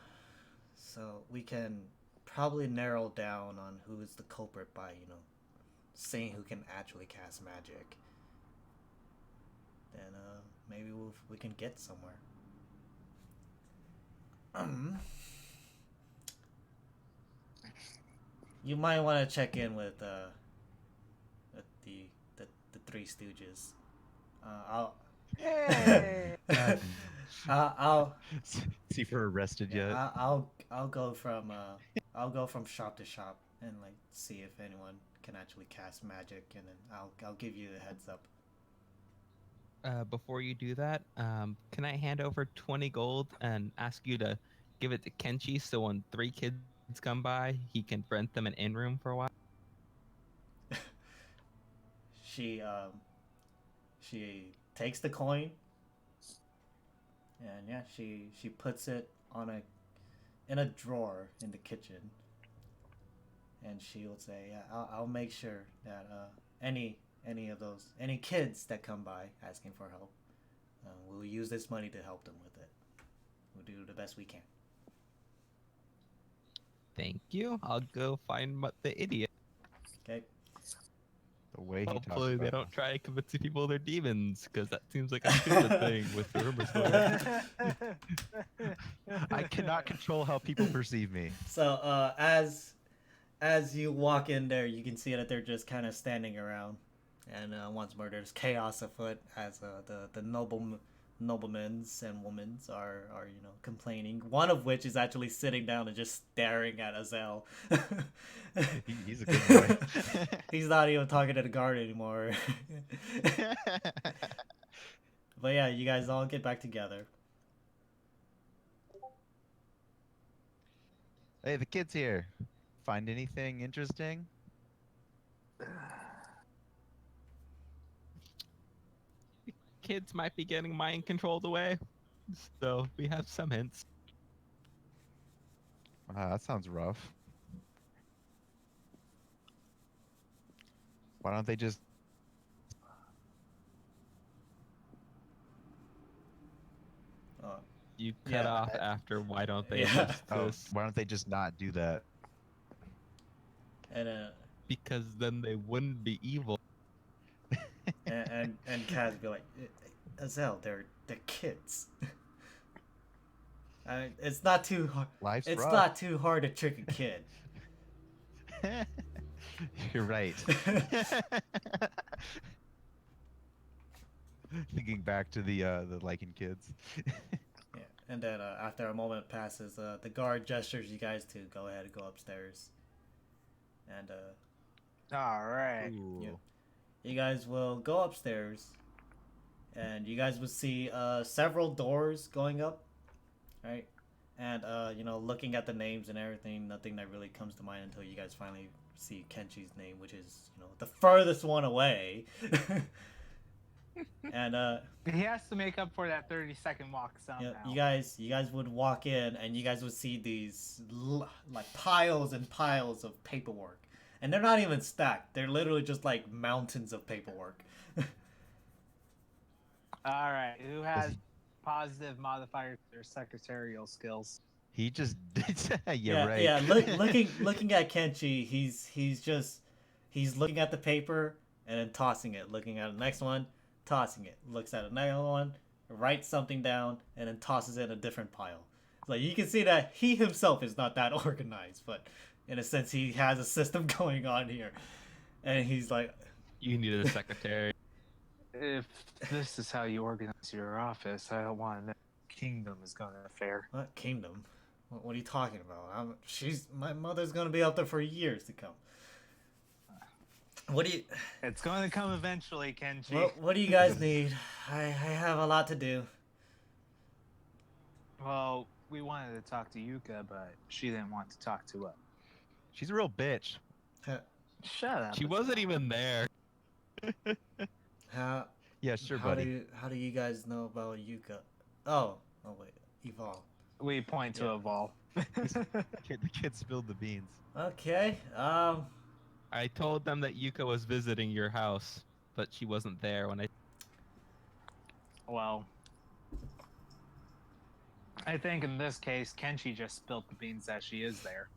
so we can probably narrow down on who's the culprit by, seeing who can actually cast magic. if we can get somewhere. You might want to check in with the Three Stooges. I'll Hey! I'll See if we're arrested yeah, yet. I'll go from shop to shop and like see if anyone can actually cast magic, and then I'll give you the heads up. Before you do that, can I hand over 20 gold and ask you to give it to Kenchi so when 3 kids come by, he can rent them an in-room for a while? She takes the coin, and yeah, she puts it in a drawer in the kitchen, and she will say, yeah, I'll make sure that any kids that come by asking for help, we'll use this money to help them with it. We'll do the best we can. Thank you. I'll go find the idiot. Okay. The way he talks Hopefully they about don't try convincing people they're demons, because that seems like a stupid thing with the rumors going. I cannot control how people perceive me. So as you walk in there, you can see that they're just kind of standing around, and once more there's chaos afoot as the noblemen and women are complaining. One of which is actually sitting down and just staring at Azell. He's a good boy. He's not even talking to the guard anymore. But yeah, you guys all get back together. Hey, the kid's here. Find anything interesting? Kids might be getting mind controlled away, so we have some hints. That sounds rough. Why don't they just... You cut off after why don't they Yeah. use Oh, this? why don't they just not do that? And Because then they wouldn't be evil. and Kaz would be like, Azell, they're kids. It's not too hard. Life's It's rough. not too hard to trick a kid. You're right. Thinking back to the Lycan kids. Yeah. And then after a moment passes, the guard gestures you guys to go ahead and go upstairs. And All right. Ooh. Yeah. You guys will go upstairs, and you guys will see several doors going up, right? And looking at the names and everything, nothing that really comes to mind until you guys finally see Kenchi's name, which is the furthest one away. And He has to make up for that 30-second walk somehow. you guys would walk in, and you guys would see these like piles and piles of paperwork. And they're not even stacked. They're literally just like mountains of paperwork. All right. Who has positive modifiers to their secretarial skills? He just... Yeah, right. yeah. Looking at Kenchi, he's looking at the paper and then tossing it. Looking at the next one, tossing it. Looks at another one, writes something down, and then tosses it in a different pile. Like you can see that he himself is not that organized, but in a sense, he has a system going on here, and he's like, You needed a secretary. If this is how you organize your office, I don't want to know kingdom is going to fare. "What kingdom? What are you talking about? My mother's gonna be out there for years to come. What do you? It's going to come eventually, Kenji. What do you guys need? I have a lot to do. Well, we wanted to talk to Yuka, but she didn't want to talk to us. She's a real bitch. Shut up. She wasn't even there. How? Yeah, sure, how buddy. How do you guys know about Yuka? Oh wait, Evolve. We point to Yeah. a ball. The kid spilled the beans. Okay. I told them that Yuka was visiting your house, but she wasn't there when I... Well, I think in this case, Kenshi just spilled the beans that she is there.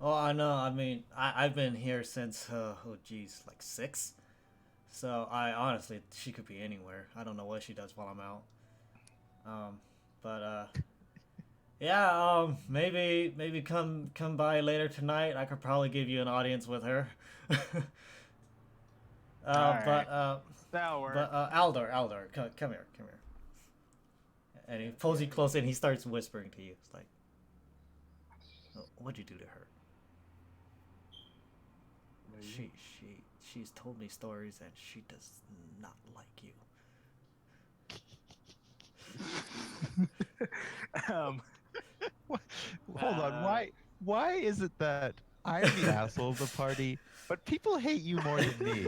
Oh, I know. I mean, I've been here since like 6. So I honestly, she could be anywhere. I don't know what she does while I'm out. But yeah, maybe come by later tonight. I could probably give you an audience with her. But That'll work. Aldor, come here. And he pulls you close and he starts whispering to you. It's like, oh, what'd you do to her? She's told me stories and she does not like you. Hold on. Why is it that I'm the asshole of the party, but people hate you more than me?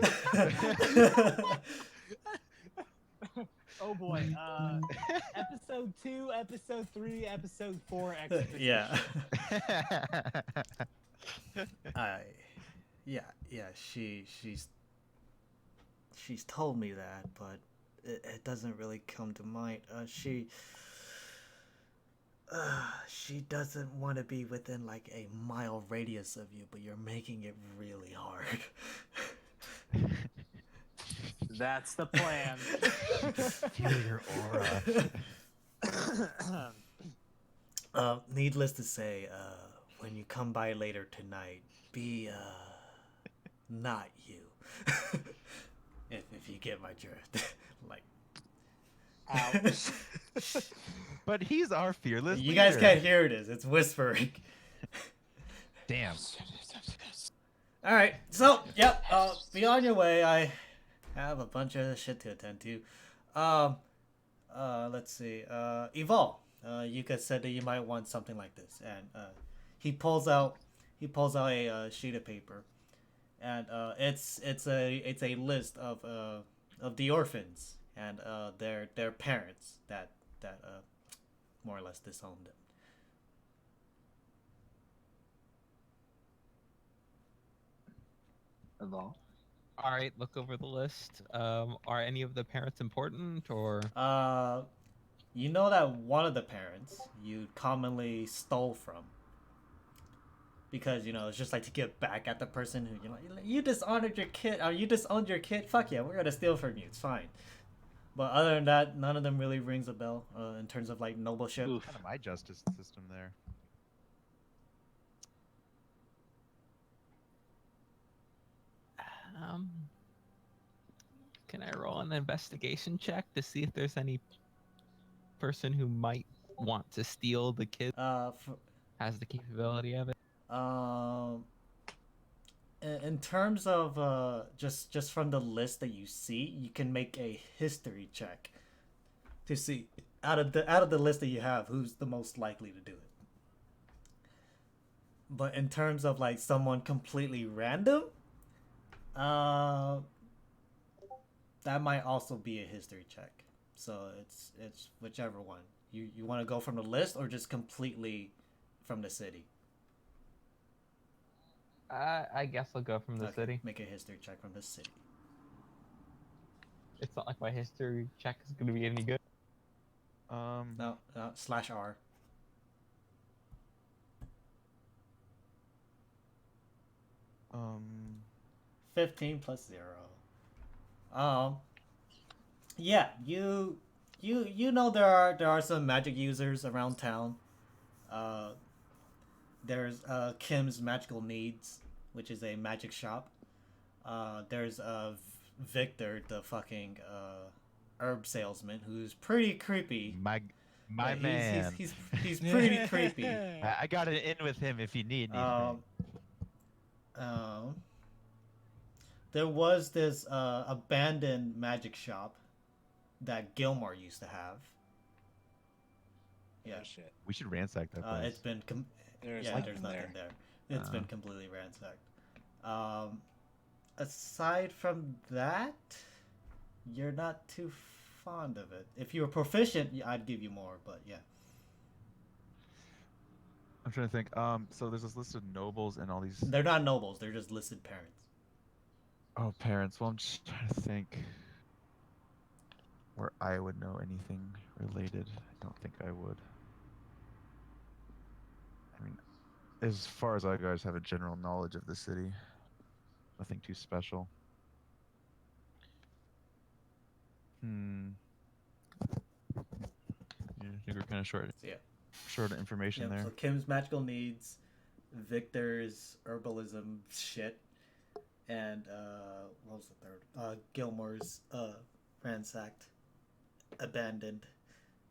Oh boy. Episode 2, episode 3, episode 4 exposition. Yeah. She's told me that, but it doesn't really come to mind. She doesn't want to be within like a mile radius of you, but you're making it really hard. That's the plan. Feel your aura. Needless to say, when you come by later tonight, be not you. if you get my drift. Like, Ouch. But he's our fearless you leader. guys can't hear this. It's whispering. Damn. All right. So, yep. Be on your way. I have a bunch of shit to attend to. Let's see. Evol. You guys said that you might want something like this, and he pulls out a sheet of paper, and it's a list of the orphans and their parents that more or less disowned them. Evolve. All right, look over the list. Are any of the parents important, or? You know that one of the parents you commonly stole from. Because, you know, it's just like to get back at the person who, you know, you dishonored your kid, or you disowned your kid, fuck yeah, we're gonna steal from you, it's fine. But other than that, none of them really rings a bell in terms of like nobleship. Kind of my justice system there. Can I roll an investigation check to see if there's any person who might want to steal the kid? Has the capability of it? In terms of just from the list that you see, you can make a history check to see out of the list that you have who's the most likely to do it. But in terms of like someone completely random, that might also be a history check. So it's whichever one. You want to go from the list or just completely from the city? I guess I'll go from the city. Make a history check from the city. It's not like my history check is going to be any good. No, /R. 15 plus 0. Yeah, you know there are some magic users around town. There's Kim's Magical Needs, which is a magic shop. There's Victor, the fucking herb salesman, who's pretty creepy. My man. He's pretty creepy. I got it in with him if you need anything. There was this abandoned magic shop that Gilmore used to have. Yeah. Oh, shit. We should ransack that place. It's been There's there's nothing there. It's been completely ransacked. Aside from that, you're not too fond of it. If you were proficient, I'd give you more, but yeah. I'm trying to think. So there's this list of nobles and all these. They're not nobles. They're just listed parents. Oh, parents. Well, I'm just trying to think where I would know anything related. I don't think I would. I mean, as far as I go, I just have a general knowledge of the city. Nothing too special. of short So, yeah. information Yep, there. so Kim's magical needs, Victor's herbalism shit, and what was the third? Gilmore's ransacked, abandoned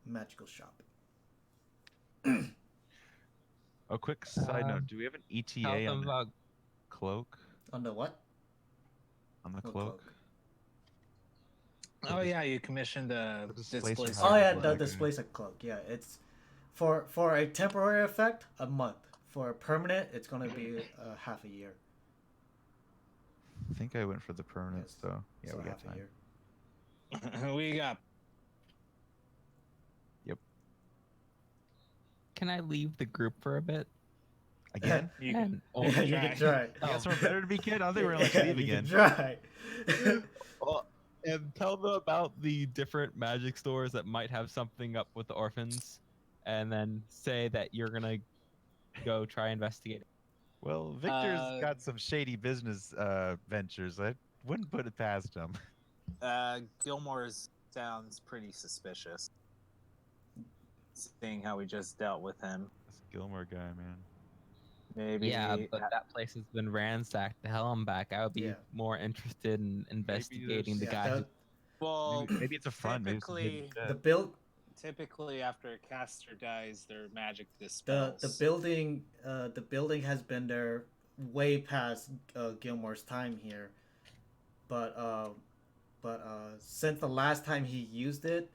magical shop. A quick side note: do we have an Tell ETA them on the about cloak? On the what? On the What cloak? Oh yeah, you commissioned the The displacer displacer. Oh yeah, Cloak. the displacer cloak. Yeah, it's for a temporary effect, a month. For a permanent, it's gonna be half a year. I think I went for the permanent, Yes. so yeah, So we got half a time. year. We got. Can I leave the group for a bit? Again? You can, And you Yeah, can you try. can try. You got somewhere better to be, kid? I don't think we're gonna let you leave You again. can try. Well, and tell them about the different magic stores that might have something up with the orphans, and then say that you're gonna go try investigate. Well, Victor's Uh, got some shady business ventures. I wouldn't put it past him. Gilmore's sounds pretty suspicious. Seeing how we just dealt with him. This Gilmore guy, man. Maybe. Yeah, but that place has been ransacked to hell and back. I would be Yeah. more interested in investigating the there's- guy. the, Well, Maybe it's a front. Maybe some hidden typically, shit. the build typically after a caster dies, their magic the dispels. the building has been there way past Gilmore's time here, but since the last time he used it,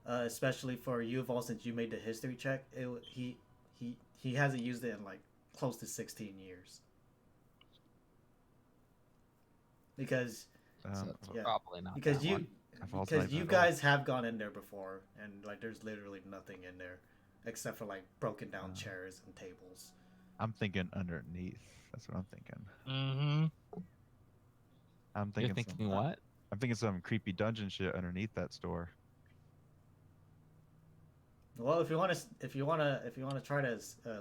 especially for you, Vol, since you made the history check, he hasn't used it in like close to 16 years. Because So it's yeah. probably not because that you one. because you guys have gone in there before, and like there's literally nothing in there except for like broken down chairs and tables. I'm thinking underneath. That's what I'm thinking. Mm-hmm. I'm You're thinking thinking what? I'm thinking some creepy dungeon shit underneath that store. Well, if you want to try to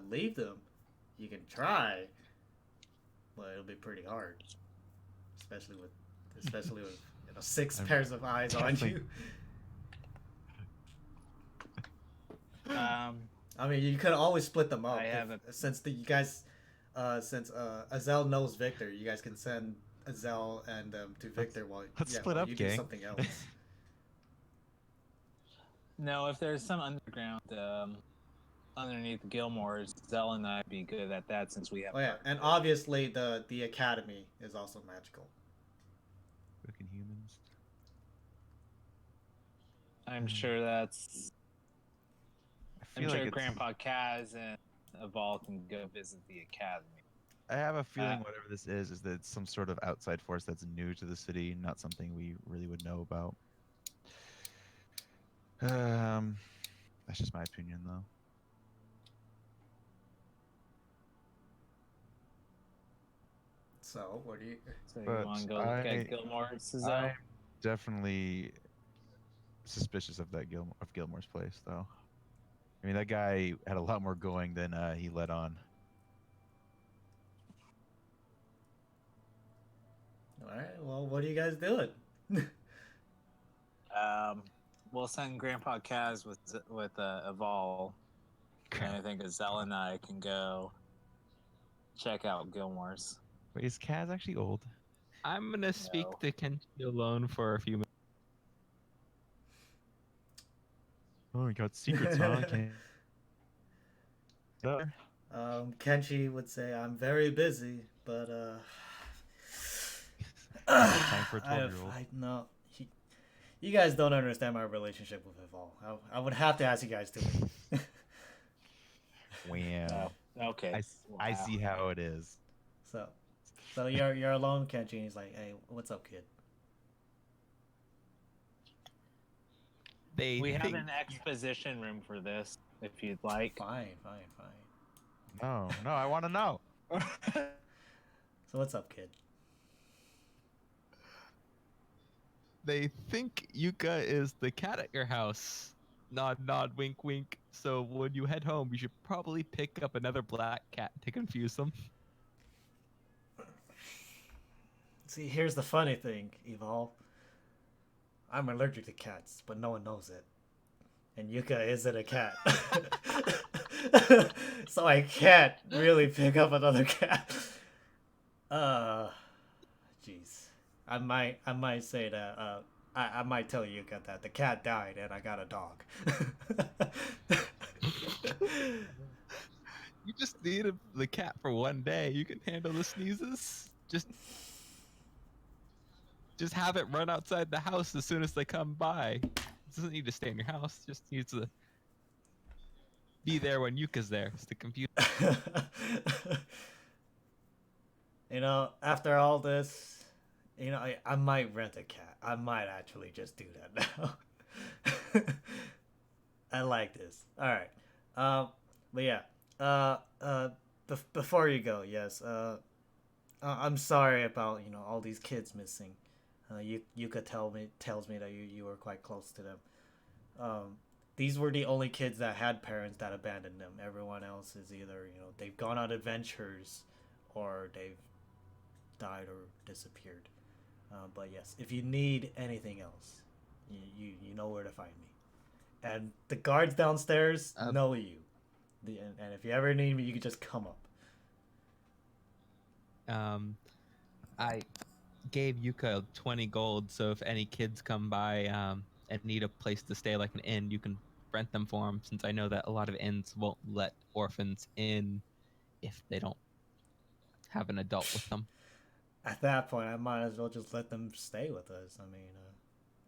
leave them, you can try, but it'll be pretty hard, especially with six I'm pairs of eyes on definitely- you. Um, I mean, you could always split them up. I have since Azell knows Victor, you guys can send Azell and to Victor while let's split while up, you gang. do something else. no, if there's some underground underneath Gilmore's, Zell and I'd be good at that since we have. Oh yeah, and obviously the academy is also magical. Fucking humans. I'm sure that's. I I'm feel sure like it's, Grandpa Kaz and Aval can go visit the academy. I have a feeling whatever this is that it's some sort of outside force that's new to the city, not something we really would know about. That's just my opinion, though. So what do you? So you But want to go look at Gilmore's? Zell? I'm definitely suspicious of that Gilmore's place, though. I mean, that guy had a lot more going than he let on. All right. Well, what are you guys doing? We'll send Grandpa Kaz with Aval, and I think Azell and I can go check out Gilmore's. Wait, is Kaz actually old? I'm gonna speak No. to Kenshi alone for a few minutes. Oh, we got secrets, huh? Kenshi would say, "I'm very busy, but Time for a I 12-year-old. no, you guys don't understand my relationship with Evol. I would have to ask you guys to leave." Wow. Oh, okay. I Wow. see how it is. So you're alone, Kenshi, and he's like, "Hey, what's up, kid?" They We have think an exposition room for this, if you'd like. Fine. No, I want to know. So what's up, kid? they think Yuka is the cat at your house. Nod, nod, wink, wink. So when you head home, you should probably pick up another black cat to confuse them. See, here's the funny thing, Evol. I'm allergic to cats, but no one knows it. and Yuka isn't a cat. So I can't really pick up another cat. Jeez. I might say that I might tell Yuka that the cat died and I got a dog. You just need the cat for one day. You can handle the sneezes. Just have it run outside the house as soon as they come by. It doesn't need to stay in your house. Just needs to be there when Yuka's there. It's the computer. You know, after all this, you know, I might rent a cat. I might actually just do that now. I like this. All right. But yeah. Before you go, yes. I'm sorry about, you know, all these kids missing. Yuka tells me that you were quite close to them. These were the only kids that had parents that abandoned them. Everyone else is either, you know, they've gone on adventures or they've died or disappeared. But yes, if you need anything else, you know where to find me. And the guards downstairs know you. And if you ever need me, you can just come up. I gave Yuka 20 gold, so if any kids come by and need a place to stay, like an inn, you can rent them for them, since I know that a lot of inns won't let orphans in if they don't have an adult with them. At that point, I might as well just let them stay with us. I mean,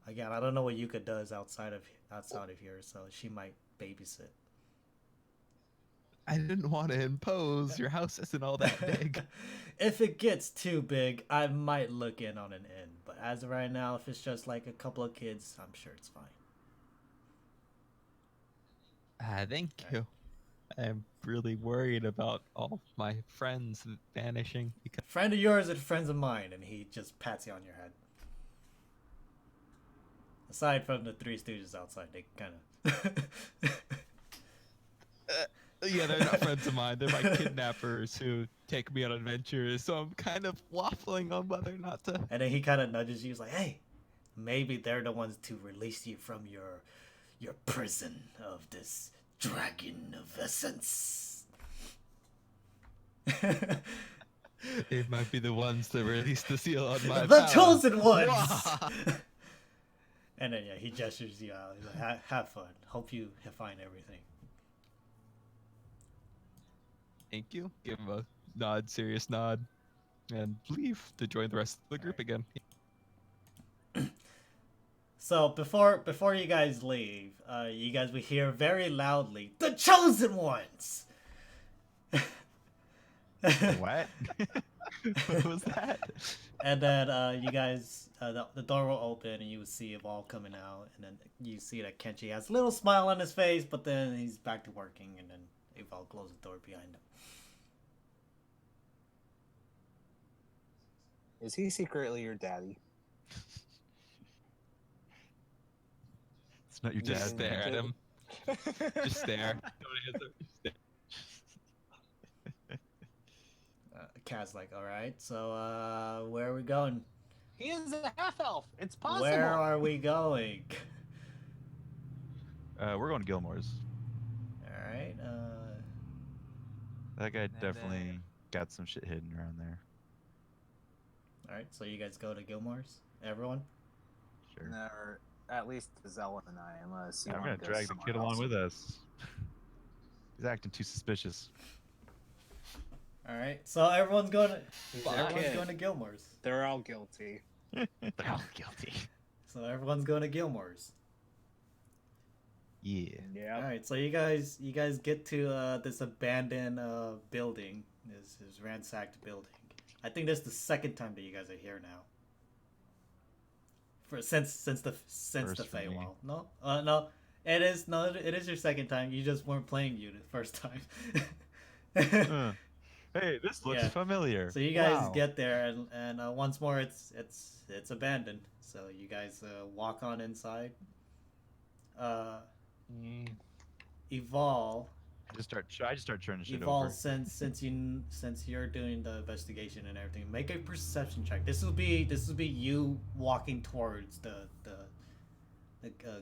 again, I don't know what Yuka does outside of here, so she might babysit. I didn't want to impose. Your house isn't all that big. If it gets too big, I might look in on an inn. But as of right now, if it's just like a couple of kids, I'm sure it's fine. Thank you. I'm really worried about all my friends vanishing. Because... Friend of yours and friends of mine, and he just pats you on your head. Aside from the Three Stooges outside, they kind of... Yeah, they're not friends of mine. They're my kidnappers who take me on adventures. So I'm kind of waffling on whether or not to. And then he kind of nudges you. He's like, "Hey, maybe they're the ones to release you from your prison of this dragon of essence." They might be the ones that release the seal on my the power. chosen ones. And then yeah, he gestures you out. He's like, "Have fun. Hope you find everything." Thank you. Give him a nod, serious nod, and leave to join the rest of the group again. So before you guys leave, you guys will hear very loudly, "The chosen ones!" What? What was that? And then you guys, the door will open and you will see Evolve coming out, and then you see that Kenshi has a little smile on his face, but then he's back to working, and then Evolve closes the door behind him. Is he secretly your daddy? It's not your Just dad. stare at him. Just stare. Don't answer. Just stare. Kaz's like, "All right, so where are we going? He is a half elf. It's possible. Where are we going?" We're going to Gilmore's. All right. That guy definitely got some shit hidden around there. All right. So you guys go to Gilmore's. Everyone. Sure. No, or at least Azell and I, unless you I'm want gonna drag the kid along with us. He's acting too suspicious. All right. So everyone's going to He's a everyone's kid. going to Gilmore's. They're all guilty. They're all guilty. So everyone's going to Gilmore's. Yeah. Yeah. All right. So you guys get to this abandoned building, this ransacked building. I think that's the second time that you guys are here now. Since the First for me. Feywild. No, it is your second time. You just weren't playing you the first time. Hey, this looks Yeah. familiar. So you guys Wow. get there, and once more it's abandoned. So you guys walk on inside. Evolve. I just start turning shit Evolve, over. since you're doing the investigation and everything, make a perception check. This will be you walking towards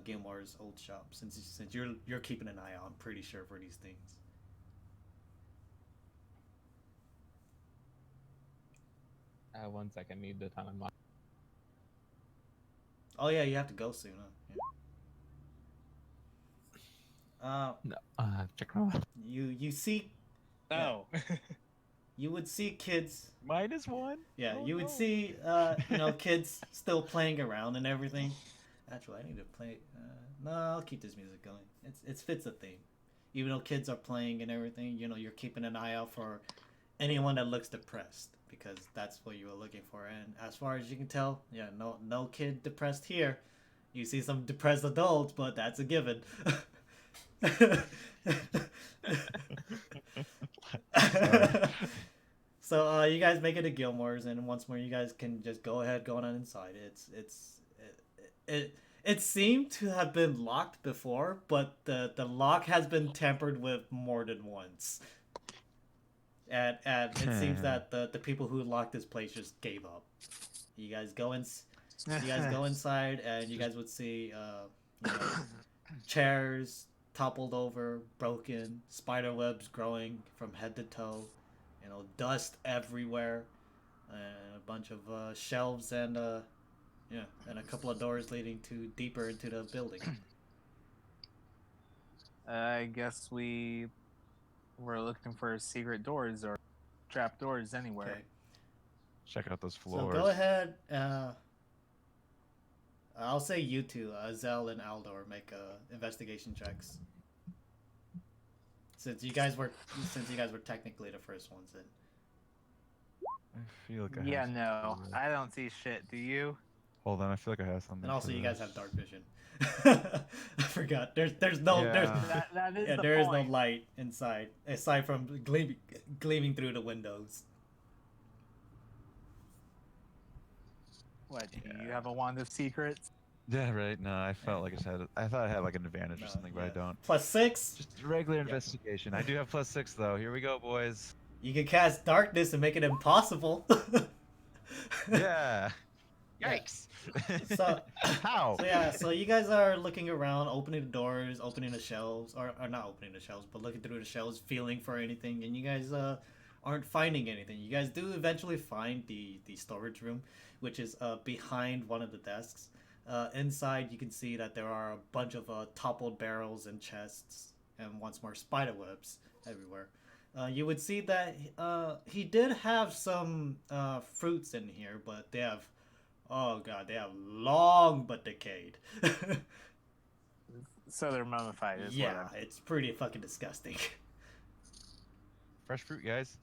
Gilmore's old shop, since you're keeping an eye out, I'm pretty sure, for these things. One second, need the time. Oh yeah, you have to go soon, huh? Yeah. No, check my watch. You see, Oh. you would see kids. -1. Yeah, Oh, you would no. see, kids still playing around and everything. Actually, I need to play. No, I'll keep this music going. It fits the theme. Even though kids are playing and everything, you're keeping an eye out for anyone that looks depressed, because that's what you were looking for. And as far as you can tell, yeah, no kid depressed here. You see some depressed adults, but that's a given. So you guys make it to Gilmore's, and once more you guys can just go on inside. It seemed to have been locked before, but the lock has been tampered with more than once. And it seems that the people who locked this place just gave up. You guys go inside, and you guys would see chairs toppled over, broken, spider webs growing from head to toe, dust everywhere, and a bunch of shelves and a couple of doors leading deeper into the building. I guess we were looking for secret doors or trap doors anywhere. Okay. Check out those So floors. go ahead. I'll say you two, Azell and Aldor, make investigation checks. Since you guys were technically the first ones in. I feel like I Yeah, have no, something. I don't see shit. Do you? Hold on, I feel like I have something. And also, for you guys this. have dark vision. I forgot. There's no Yeah. That is yeah, the there is no point. light inside aside from gleaming through the windows. What? Do you have a wand of secrets? Yeah, right. No, I felt like I thought I had like an advantage No, or something, but I yeah. don't. +6. Just regular Yeah. investigation. I do have +6 though. Here we go, boys. You can cast darkness and make it impossible. Yeah. Yeah. Yikes. So- How? So you guys are looking around, opening the doors, opening the shelves, or not opening the shelves, but looking through the shelves, feeling for anything, and you guys aren't finding anything. You guys do eventually find the storage room, which is behind one of the desks. Inside, you can see that there are a bunch of toppled barrels and chests, and once more spider webs everywhere. You would see that he did have some fruits in here, but they have, oh god, they have long but decayed. So they're mummified. Is Yeah, what it's pretty fucking disgusting. Fresh fruit, guys.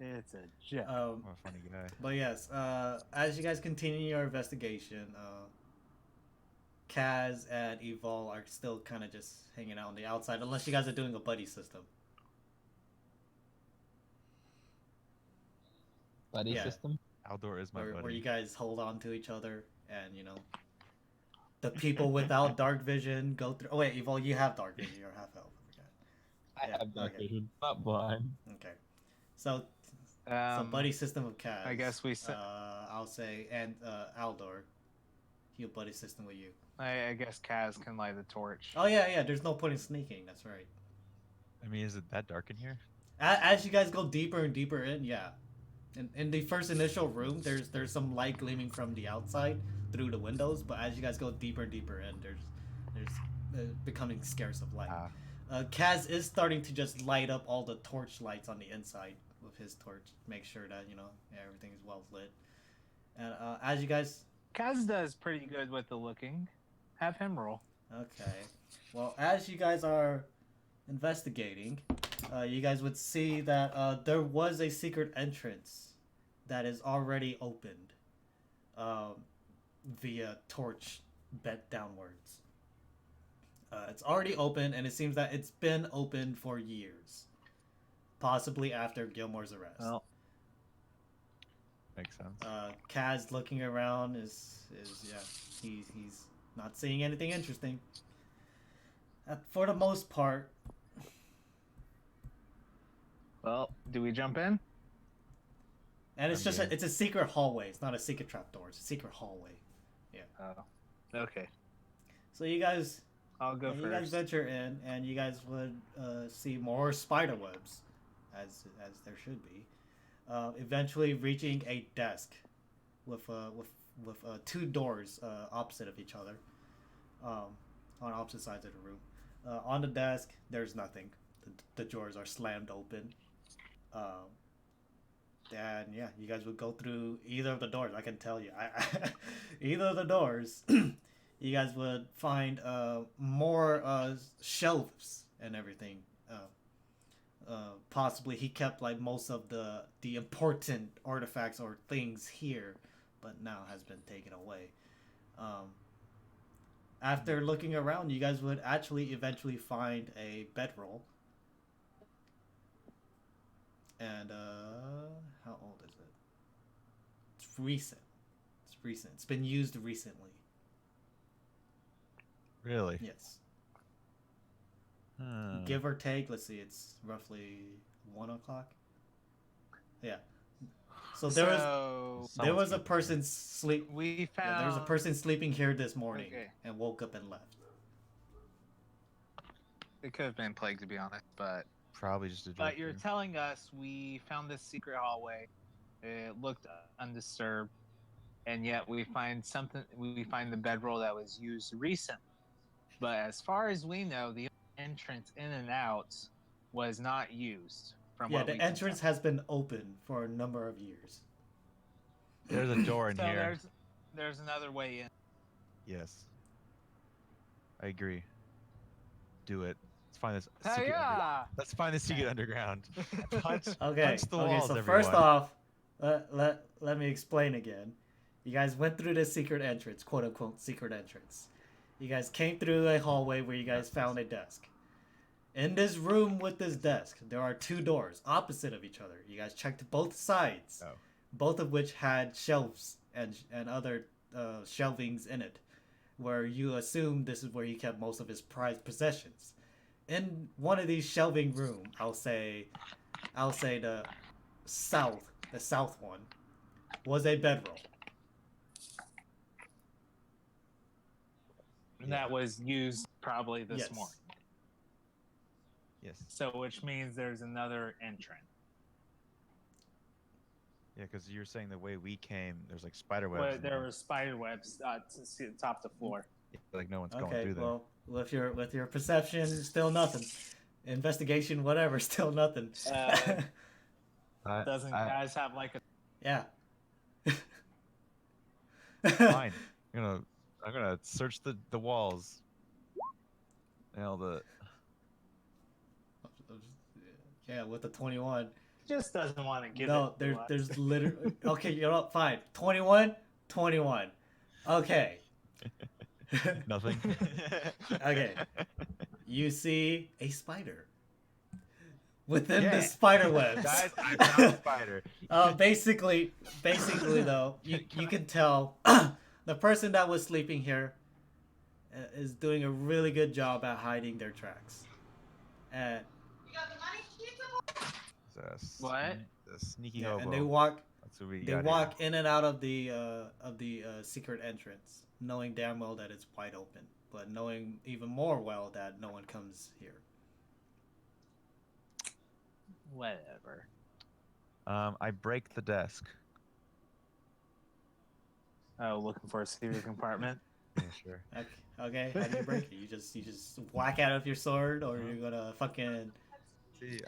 It's a joke. What a funny guy. But yes, as you guys continue your investigation, Kaz and Evol are still kind of just hanging out on the outside, unless you guys are doing a buddy system. Buddy Yeah. system. Aldor is my buddy. Where you guys hold on to each other, and the people without dark vision go through. Oh wait, Evol, you have dark vision. You're half elf. I Yeah, have dark okay. vision, not blind. Okay, so buddy system of Kaz. I guess we said. I'll say, and Aldor, he'll buddy system with you. I guess Kaz can light the torch. Oh yeah. There's no point in sneaking. That's right. I mean, is it that dark in here? As you guys go deeper and deeper in, yeah. In the first initial room, there's some light gleaming from the outside through the windows, but as you guys go deeper and deeper in, there's becoming scarce of light. Kaz is starting to just light up all the torch lights on the inside with his torch, make sure that everything is well lit. And as you guys, Kaz does pretty good with the looking. Have him roll. okay, well, as you guys are investigating, you guys would see that there was a secret entrance that is already opened via torch bent downwards. It's already open, and it seems that it's been open for years, possibly after Gilmore's arrest. Well, Makes sense. Kaz looking around is he's not seeing anything interesting. For the most part. well, do we jump in? And it's I'm just game. it's a secret hallway. It's not a secret trapdoor. It's a secret hallway. Oh, okay. So you guys, I'll go you guys first. venture in, and you guys would see more spider webs, as there should be. Eventually reaching a desk with two doors opposite of each other, on opposite sides of the room. On the desk, there's nothing. The drawers are slammed open. And yeah, you guys would go through either of the doors. I can tell you, either of the doors, you guys would find more shelves and everything. Possibly he kept like most of the important artifacts or things here, but now has been taken away. After looking around, you guys would actually eventually find a bedroll. And how old is it? It's recent. It's recent. It's been used recently. Really? Yes. Huh. Give or take, let's see, it's roughly 1 o'clock. Yeah. So there was Someone's a sleeping person sleep. We found. Yeah, there was a person sleeping here this morning Okay. and woke up and left. It could have been plague, to be honest, but. Probably just a. But you're drifter. telling us we found this secret hallway. It looked undisturbed, and yet we find something. We find the bedroll that was used recently. But as far as we know, the entrance in and out was not used. From Yeah, what the we can entrance tell. has been open for a number of years. There's a door in So here. there's another way in. Yes. I agree. Do it. Let's find this. Hell secret yeah! Let's find the secret underground. Punch, Okay. punch the Okay. walls, So everyone. first off, let me explain again. You guys went through the secret entrance, quote unquote secret entrance. You guys came through a hallway where you guys found a desk. In this room with this desk, there are two doors opposite of each other. You guys checked both sides, Oh. both of which had shelves and other shelvings in it, where you assume this is where he kept most of his prized possessions. In one of these shelving room, I'll say the south one, was a bedroll. And that was used probably this Yes. morning. Yes. So, which means there's another entrance. Yeah, because you're saying the way we came, there's like spider Where webs. in there were spider webs to see the top of the floor. Like no one's going Okay, through there. well, with your perception, still nothing. Investigation, whatever, still nothing. Doesn't guys have like a Yeah. Fine. I'm gonna search the walls. Nailed it. Yeah, with the 21. just doesn't want to give No, it to us. there's literally. Okay, you know what? Fine. 21. Okay. Nothing. Okay. You see a spider within Yeah. the spider webs. Guys, I found a spider. Basically though, you can tell the person that was sleeping here is doing a really good job at hiding their tracks. And What? The sneaky yeah, hobo. and they walk That's what we they got walk in and out of the secret entrance, knowing damn well that it's wide open, but knowing even more well that no one comes here. Whatever. Here. I break the desk. Oh, looking for a secret compartment. Yeah, sure. Okay, how do you break it? You just whack out of your sword, or you're gonna fucking See,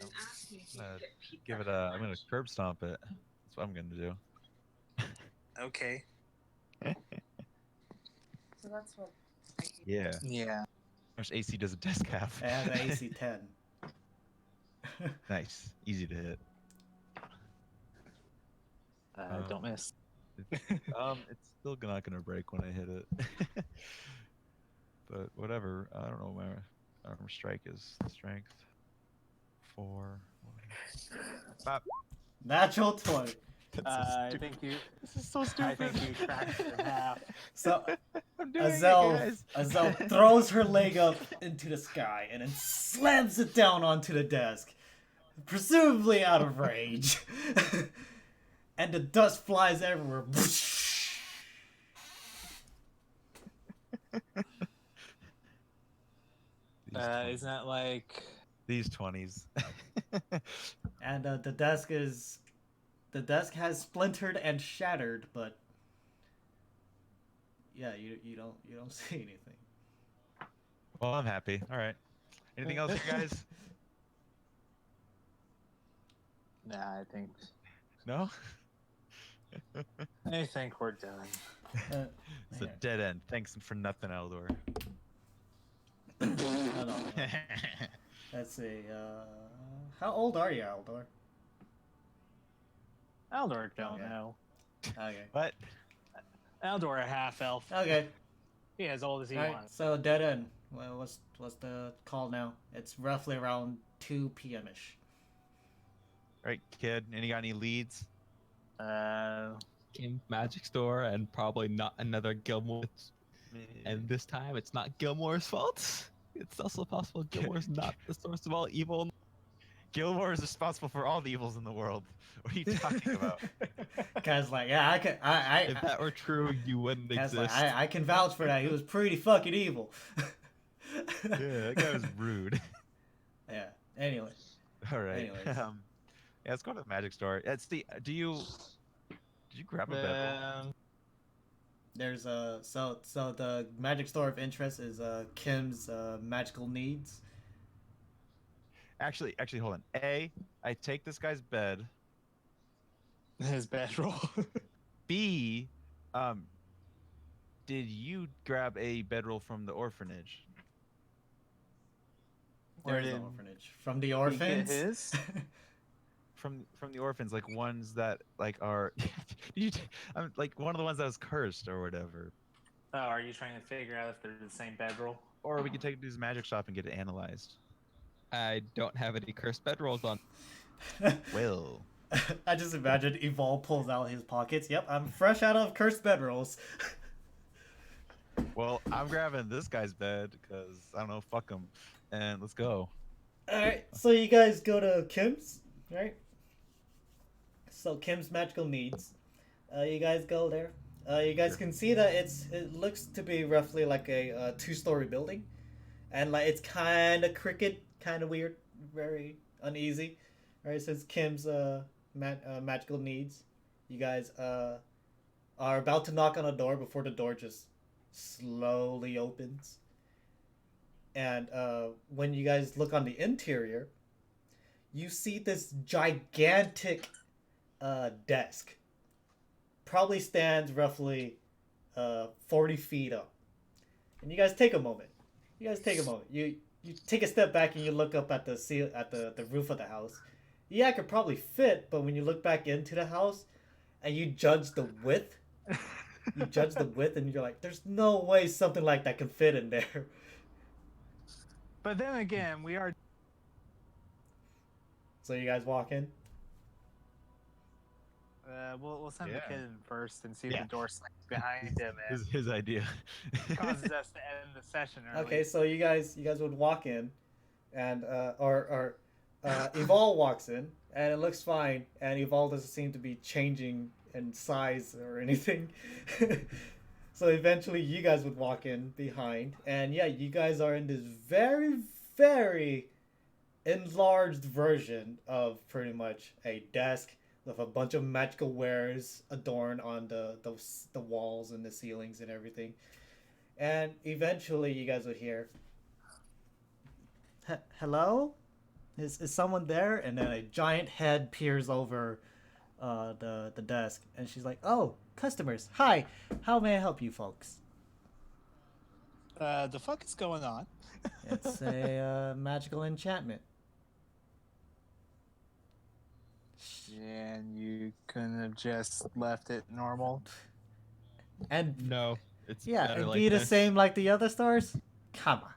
I'm gonna curb stomp it. That's what I'm gonna do. Okay. So that's what. Yeah. How Yeah. much AC does a desk have? I have an AC 10. Nice. Easy to hit. Don't miss. It's still not gonna break when I hit it. But whatever. I don't know what my armor strike is. Strength. 4. Natural 20. That's so I stupid. think you. This is so I stupid. think you cracked it in half. So I'm doing it, Azell guys. throws her leg up into the sky and then slams it down onto the desk, presumably out of rage. and the dust flies everywhere. Isn't that like? These 20s. And the desk has splintered and shattered, but yeah, you don't see anything. Well, I'm happy. All right. Anything else, you guys? Nah, I think we're done. It's a dead end. Thanks for nothing, Aldor. Hold on. Let's see. How old are you, Aldor? Aldor don't Okay. know. Okay. What? Aldor a half elf. Okay. He as old as he All right. wants. So dead end. Well, what's the call now? It's roughly around 2 p.m. ish. All right, kid. Any got any leads? Kim's Magic Store, and probably not another Gilmore. And this time, it's not Gilmore's fault. It's also possible Gilmore's not the source of all evil. Gilmore is responsible for all the evils in the world. What are you talking about? Guys, like, yeah, If that were true, you wouldn't Guys, exist. like, I can vouch for that. He was pretty fucking evil. Yeah, that guy was rude. Yeah. Anyway. All right. Anyways. Yeah, let's go to the magic store. That's the. Did you grab a bedroll? There's so the magic store of interest is Kim's magical needs. Actually, hold on. A, I take this guy's bed. His bedroll. B, did you grab a bedroll from the orphanage? Where There's did an orphanage from the he get orphans. his? From the orphans, like ones that like are, like one of the ones that was cursed or whatever. Oh, are you trying to figure out if they're the same bedroll? Or we could take it to his magic shop and get it analyzed. I don't have any cursed bedrolls on. Well, I just imagine Evol pulls out his pockets. Yep, I'm fresh out of cursed bedrolls. well, I'm grabbing this guy's bed because I don't know, fuck him, and let's go. Alright, so you guys go to Kim's, right? So Kim's magical needs. You guys go there. You guys can see that it looks to be roughly like a 2-story building, and like it's kind of crooked, kind of weird, very uneasy. Right, since Kim's magical needs, you guys are about to knock on a door before the door just slowly opens. And when you guys look on the interior, you see this gigantic desk. Probably stands roughly 40 feet up. And you guys take a moment. You take a step back and you look up at the roof of the house. Yeah, it could probably fit, but when you look back into the house and you judge the width, and you're like, there's no way something like that can fit in there. But then again, we are. So you guys walk in? We'll send the Yeah. kid in first and see if Yeah. the door slams behind him and His idea. causes us to end the session early. Okay, so you guys would walk in, and Evol walks in, and it looks fine, and Evol doesn't seem to be changing in size or anything. So eventually you guys would walk in behind, and yeah, you guys are in this very, very enlarged version of pretty much a desk with a bunch of magical wares adorned on the walls and the ceilings and everything. And eventually you guys would hear, hello? Is someone there? And then a giant head peers over the desk, and she's like, oh, customers, hi, how may I help you folks? The fuck is going on? It's a magical enchantment. And you couldn't have just left it normal. And No, it's yeah, better it'd like be the this. same like the other stores? Come on.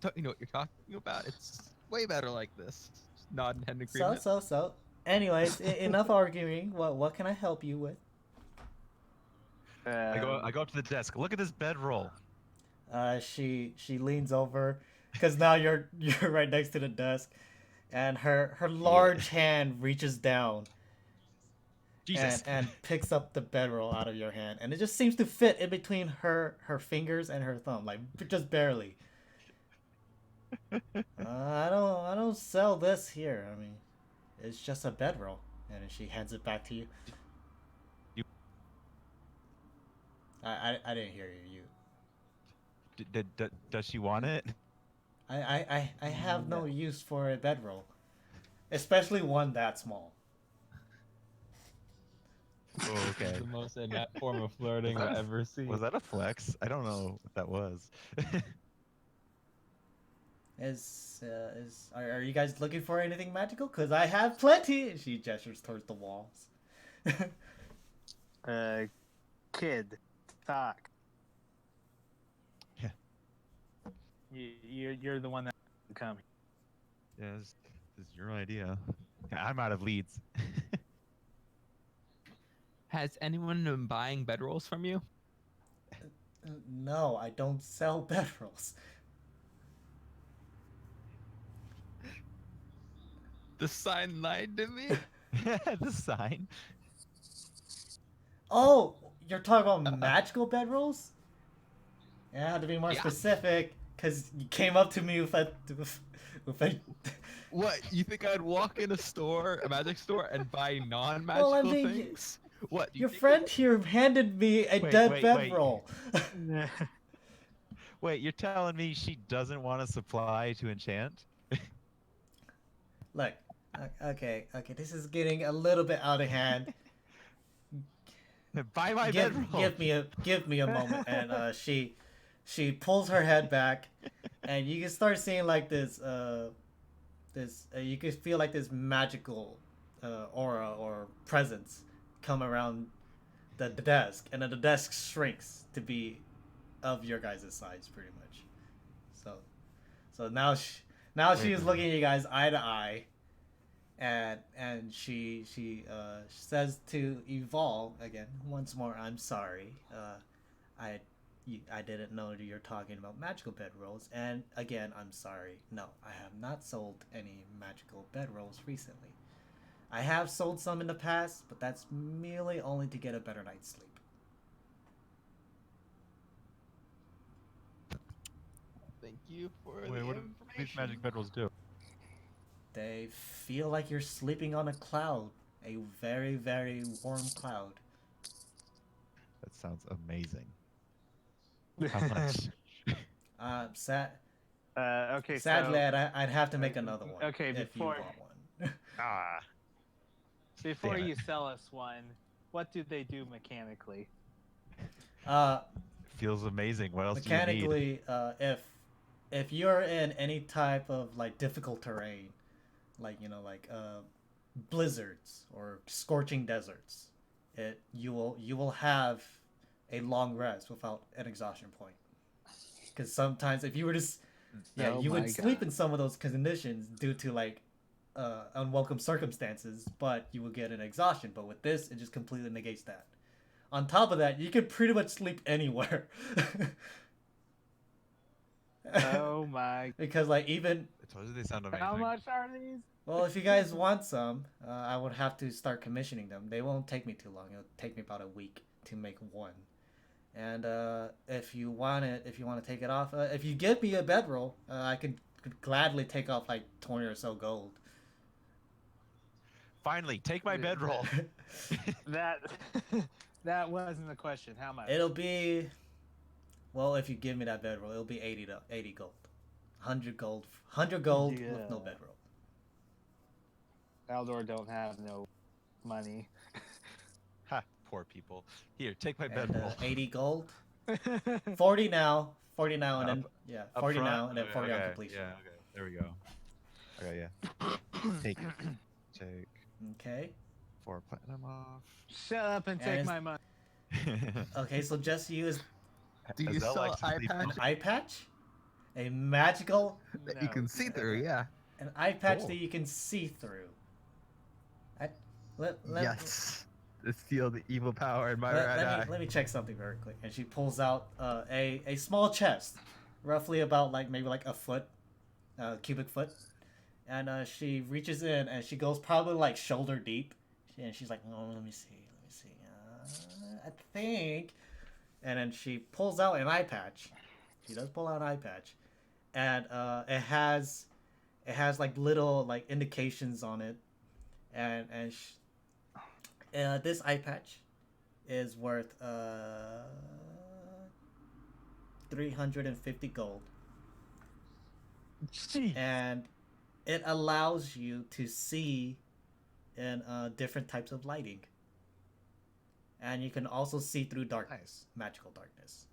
Don't you know what you're talking about? It's way better like this. Nod and head in agreement. So. Anyways, enough arguing. What can I help you with? I go up to the desk. Look at this bedroll. She leans over, because now you're right next to the desk. and her large hand reaches down Jesus. and picks up the bedroll out of your hand, and it just seems to fit in between her fingers and her thumb, like just barely. I don't sell this here. I mean, it's just a bedroll, and she hands it back to you. I didn't hear you. Does she want it? I have no use for a bedroll, especially one that small. Oh, okay. The most inept form of flirting I've ever seen. Was that a flex? I don't know what that was. Are you guys looking for anything magical? Cause I have plenty. And she gestures towards the walls. Kid, talk. Yeah. You're the one that come. Yeah, this is your idea. I'm out of leads. Has anyone been buying bedrolls from you? No, I don't sell bedrolls. The sign lied to me? The sign. Oh, you're talking about magical bedrolls? Yeah, I have to be more Yeah. specific, because you came up to me with a What? You think I'd walk in a magic store, and buy non-magical Well, I mean, things? What? your friend here handed me a dead wait. bedroll. Wait, you're telling me she doesn't want a supply to enchant? Look, okay, this is getting a little bit out of hand. Buy my bedroll. Give me a moment, and she pulls her head back, and you can start seeing like this you can feel like this magical aura or presence come around the desk, and then the desk shrinks to be of your guys' size pretty much. So now she is looking at you guys eye to eye, and she says to Evolve again once more, I'm sorry, I didn't know that you're talking about magical bedrolls, and again, I'm sorry. No, I have not sold any magical bedrolls recently. I have sold some in the past, but that's merely only to get a better night's sleep. Thank you for Wait, the what do these information. magic bedrolls do? They feel like you're sleeping on a cloud, a very, very warm cloud. That sounds amazing. How much? Okay. Sadly, So, I'd have to make another one. okay, if before- you want one. Ah. before Damn it. you sell us one, what do they do mechanically? Feels amazing. What else do you need? Mechanically, if you're in any type of like difficult terrain, like blizzards or scorching deserts, you will have a long rest without an exhaustion point. Because sometimes if you were to you would sleep in some of those conditions due to like unwelcome circumstances, but you will get an exhaustion. But with this, it just completely negates that. On top of that, you can pretty much sleep anywhere. Oh my! Because like even I told you they sound amazing. How much are these? well, if you guys want some, I would have to start commissioning them. They won't take me too long. It'll take me about a week to make one. And if you want to take it off, if you give me a bedroll, I could gladly take off like 20 or so gold. Finally, take my bedroll. That wasn't the question. How much? It'll be, well, if you give me that bedroll, it'll be 80 gold. 100 gold with no Yeah. bedroll. Aldor don't have no money. Ha! Poor people. Here, take my And, bedroll. 80 gold. 40 now, and then Up 40 front? now, and then 40 on Okay, completion. Yeah. Okay. There we go. Okay. Yeah. Take. Okay. 4 platinum off. Shut up and take And- my money. Okay, so just use Do you Azell sell likes to eye sleep patch an eye patch, a magical that you can see through? Yeah. an eye patch Cool. that you can see through. Let Yes. To steal the evil power in my right eye. let me check something very quick. And she pulls out a small chest, roughly about maybe like a foot, cubic foot, and she reaches in and she goes probably like shoulder deep, and she's like, "Oh, let me see, I think," and then she pulls out an eye patch. She does pull out an eye patch, and it has like little like indications on it, and this eye patch is worth 350 gold. Jeez. And it allows you to see in different types of lighting, and you can also see through darkness, magical darkness,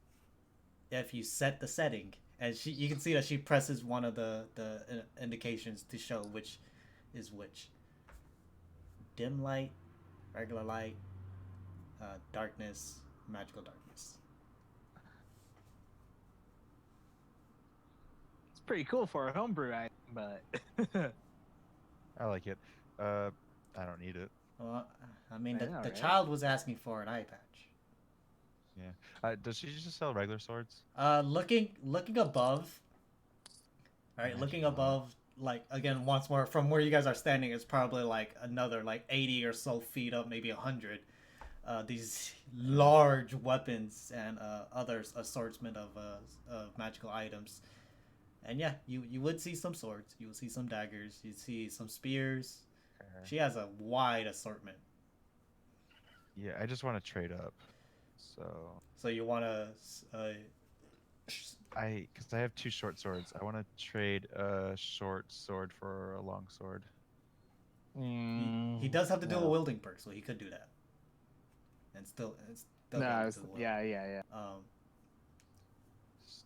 if you set the setting. And you can see that she presses one of the indications to show which is which. Dim light, regular light, darkness, magical darkness. It's pretty cool for a homebrew item, but I like it. I don't need it. Well, I mean, I the know, right? child was asking for an eye patch. Yeah. Does she just sell regular swords? Looking above. All right, Imagine looking not. above. Like again, once more from where you guys are standing, it's probably like another like 80 or so feet up, maybe 100. These large weapons and other assortment of magical items. And yeah, you would see some swords, you would see some daggers, you'd see some spears. She has a wide assortment. Yeah, I just want to trade up. So you want to Because I have 2 short swords. I want to trade a short sword for a long sword. he does have to do a no. wielding perk, so he could do that. And still No, be able it's, to wield. yeah.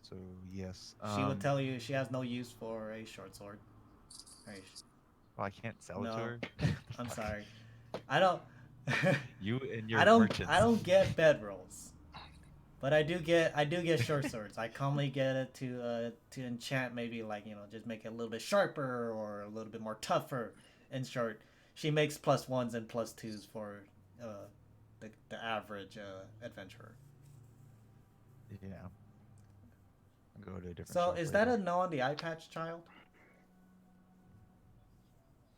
So yes. She would tell you she has no use for a short sword. Right. Well, I can't sell it to No. her. I'm sorry. I don't. You and your I don't. merchants. I don't get bedrolls, but I do get short swords. I commonly get it to enchant, maybe like just make it a little bit sharper or a little bit more tougher. In short, she makes +1s and +2s for the average adventurer. Yeah. I'll go to a different. So shop is that later. a no on the eye patch, child?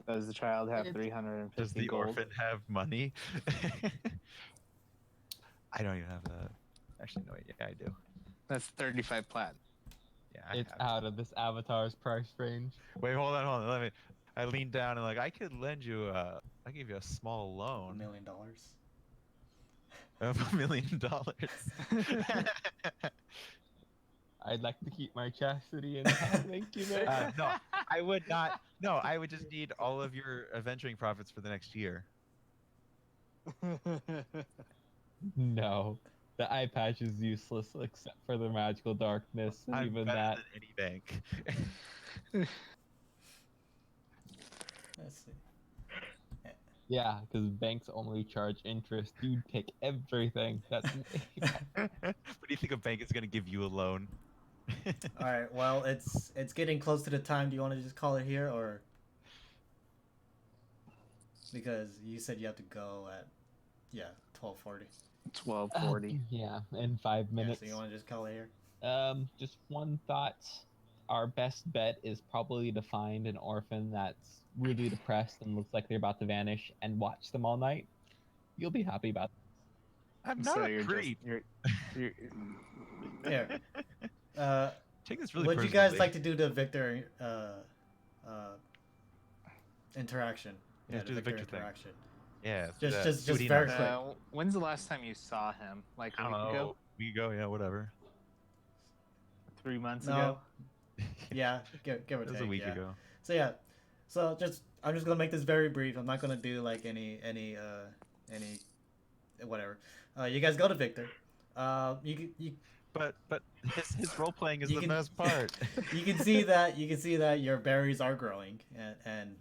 Does the child have It's- 350 Does the gold? orphan have money? I don't even have that. Actually, no. Yeah, I do. That's 35 plat. Yeah, I It's have. out of this avatar's price range. Wait, hold on. Let me. I leaned down and like I could lend you a. I give you a small $1 loan million. of $1 million. I'd like to keep my chastity intact. Thank you very much. No, I would not. No, I would just need all of your adventuring profits for the next year. No. The eye patch is useless except for the magical darkness, and I'm even better that. than any bank. Let's see. Yeah, because banks only charge interest. You take everything. That's What do you think a bank is going to give you a loan? All right. Well, it's getting close to the time. Do you want to just call it here, or because you said you have to go at 12:40. 1240. yeah, in 5 Yeah, minutes. so you want to just call it here? Just one thought. Our best bet is probably to find an orphan that's really depressed and looks like they're about to vanish and watch them all night. You'll be happy about I'm not So a you're creep. you're Here. Take this really Would you personally. guys like to do the Victor interaction? Yeah, do the Victor thing. interaction. Yeah. Just see what he very knows. quick. when's the last time you saw him? Like I a don't week know. ago? We go, yeah, whatever. 3 months No. ago? Yeah, give or It was take. a week yeah. ago. So yeah, I'm just gonna make this very brief. I'm not gonna do like any whatever. You guys go to Victor. You But his role playing is You the can- best part. you can see that your berries are growing and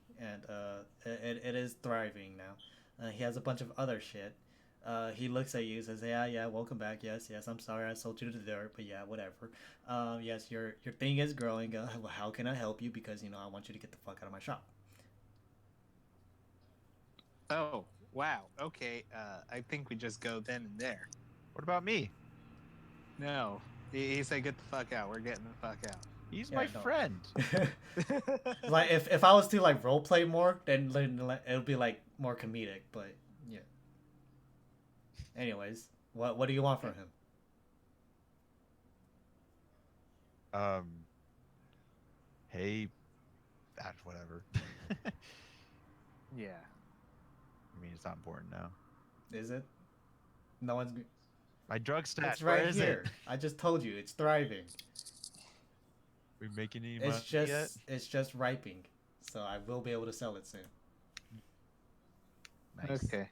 it is thriving now. He has a bunch of other shit. He looks at you, says, "Yeah, welcome back. Yes, I'm sorry I sold you to the dirt, but yeah, whatever. Yes, your thing is growing. Well, how can I help you? Because I want you to get the fuck out of my shop." Oh, wow. Okay. I think we just go then and there. What about me? No. He said get the fuck out. We're getting the fuck out. He's Yeah, my no. friend. Like if I was to like role play more, then it would be like more comedic. But yeah. Anyways, what do you want from him? Hey, whatever. Yeah. I mean, it's not important now. Is it? No one's. My drug stash. It's right where is here. it? I just told you, it's thriving. We making any money It's just ripening, so I will be able to sell it soon. yet? Nice. Okay.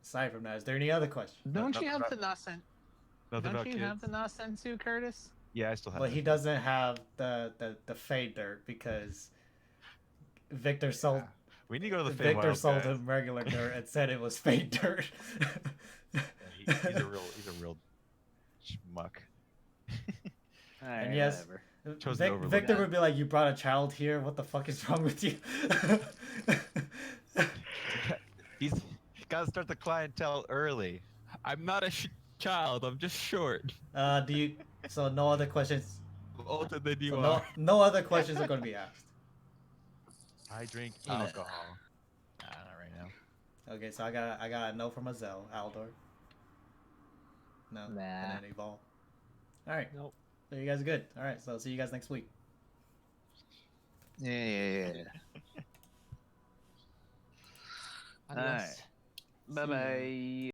Aside from that, is there any other questions? Don't nothing you have about- the Nasen? Nothing about Don't you kids. have the Nasensu, Curtis? Yeah, I still have. Well, it. he doesn't have the fade dirt because Victor sold. Yeah. We need to go to the Victor Feywild, sold guys. him regular dirt and said it was fade dirt. Yeah, he's a real schmuck. Alright, yes, whatever. Chose the Overlord. Victor would be like, "You brought a child here. What the fuck is wrong with you?" He's gotta start the clientele early. I'm not a child. I'm just short. Do you? So no other questions. I'm older than you So are. no other questions are going to be asked. I drink Yeah. alcohol. Nah, not right now. Okay, so I got a no from Azell, Aldor. No, Nah. and then Evolve. All right, Nope. so you guys are good. All right, so see you guys next week. Yeah. Adios. Bye bye.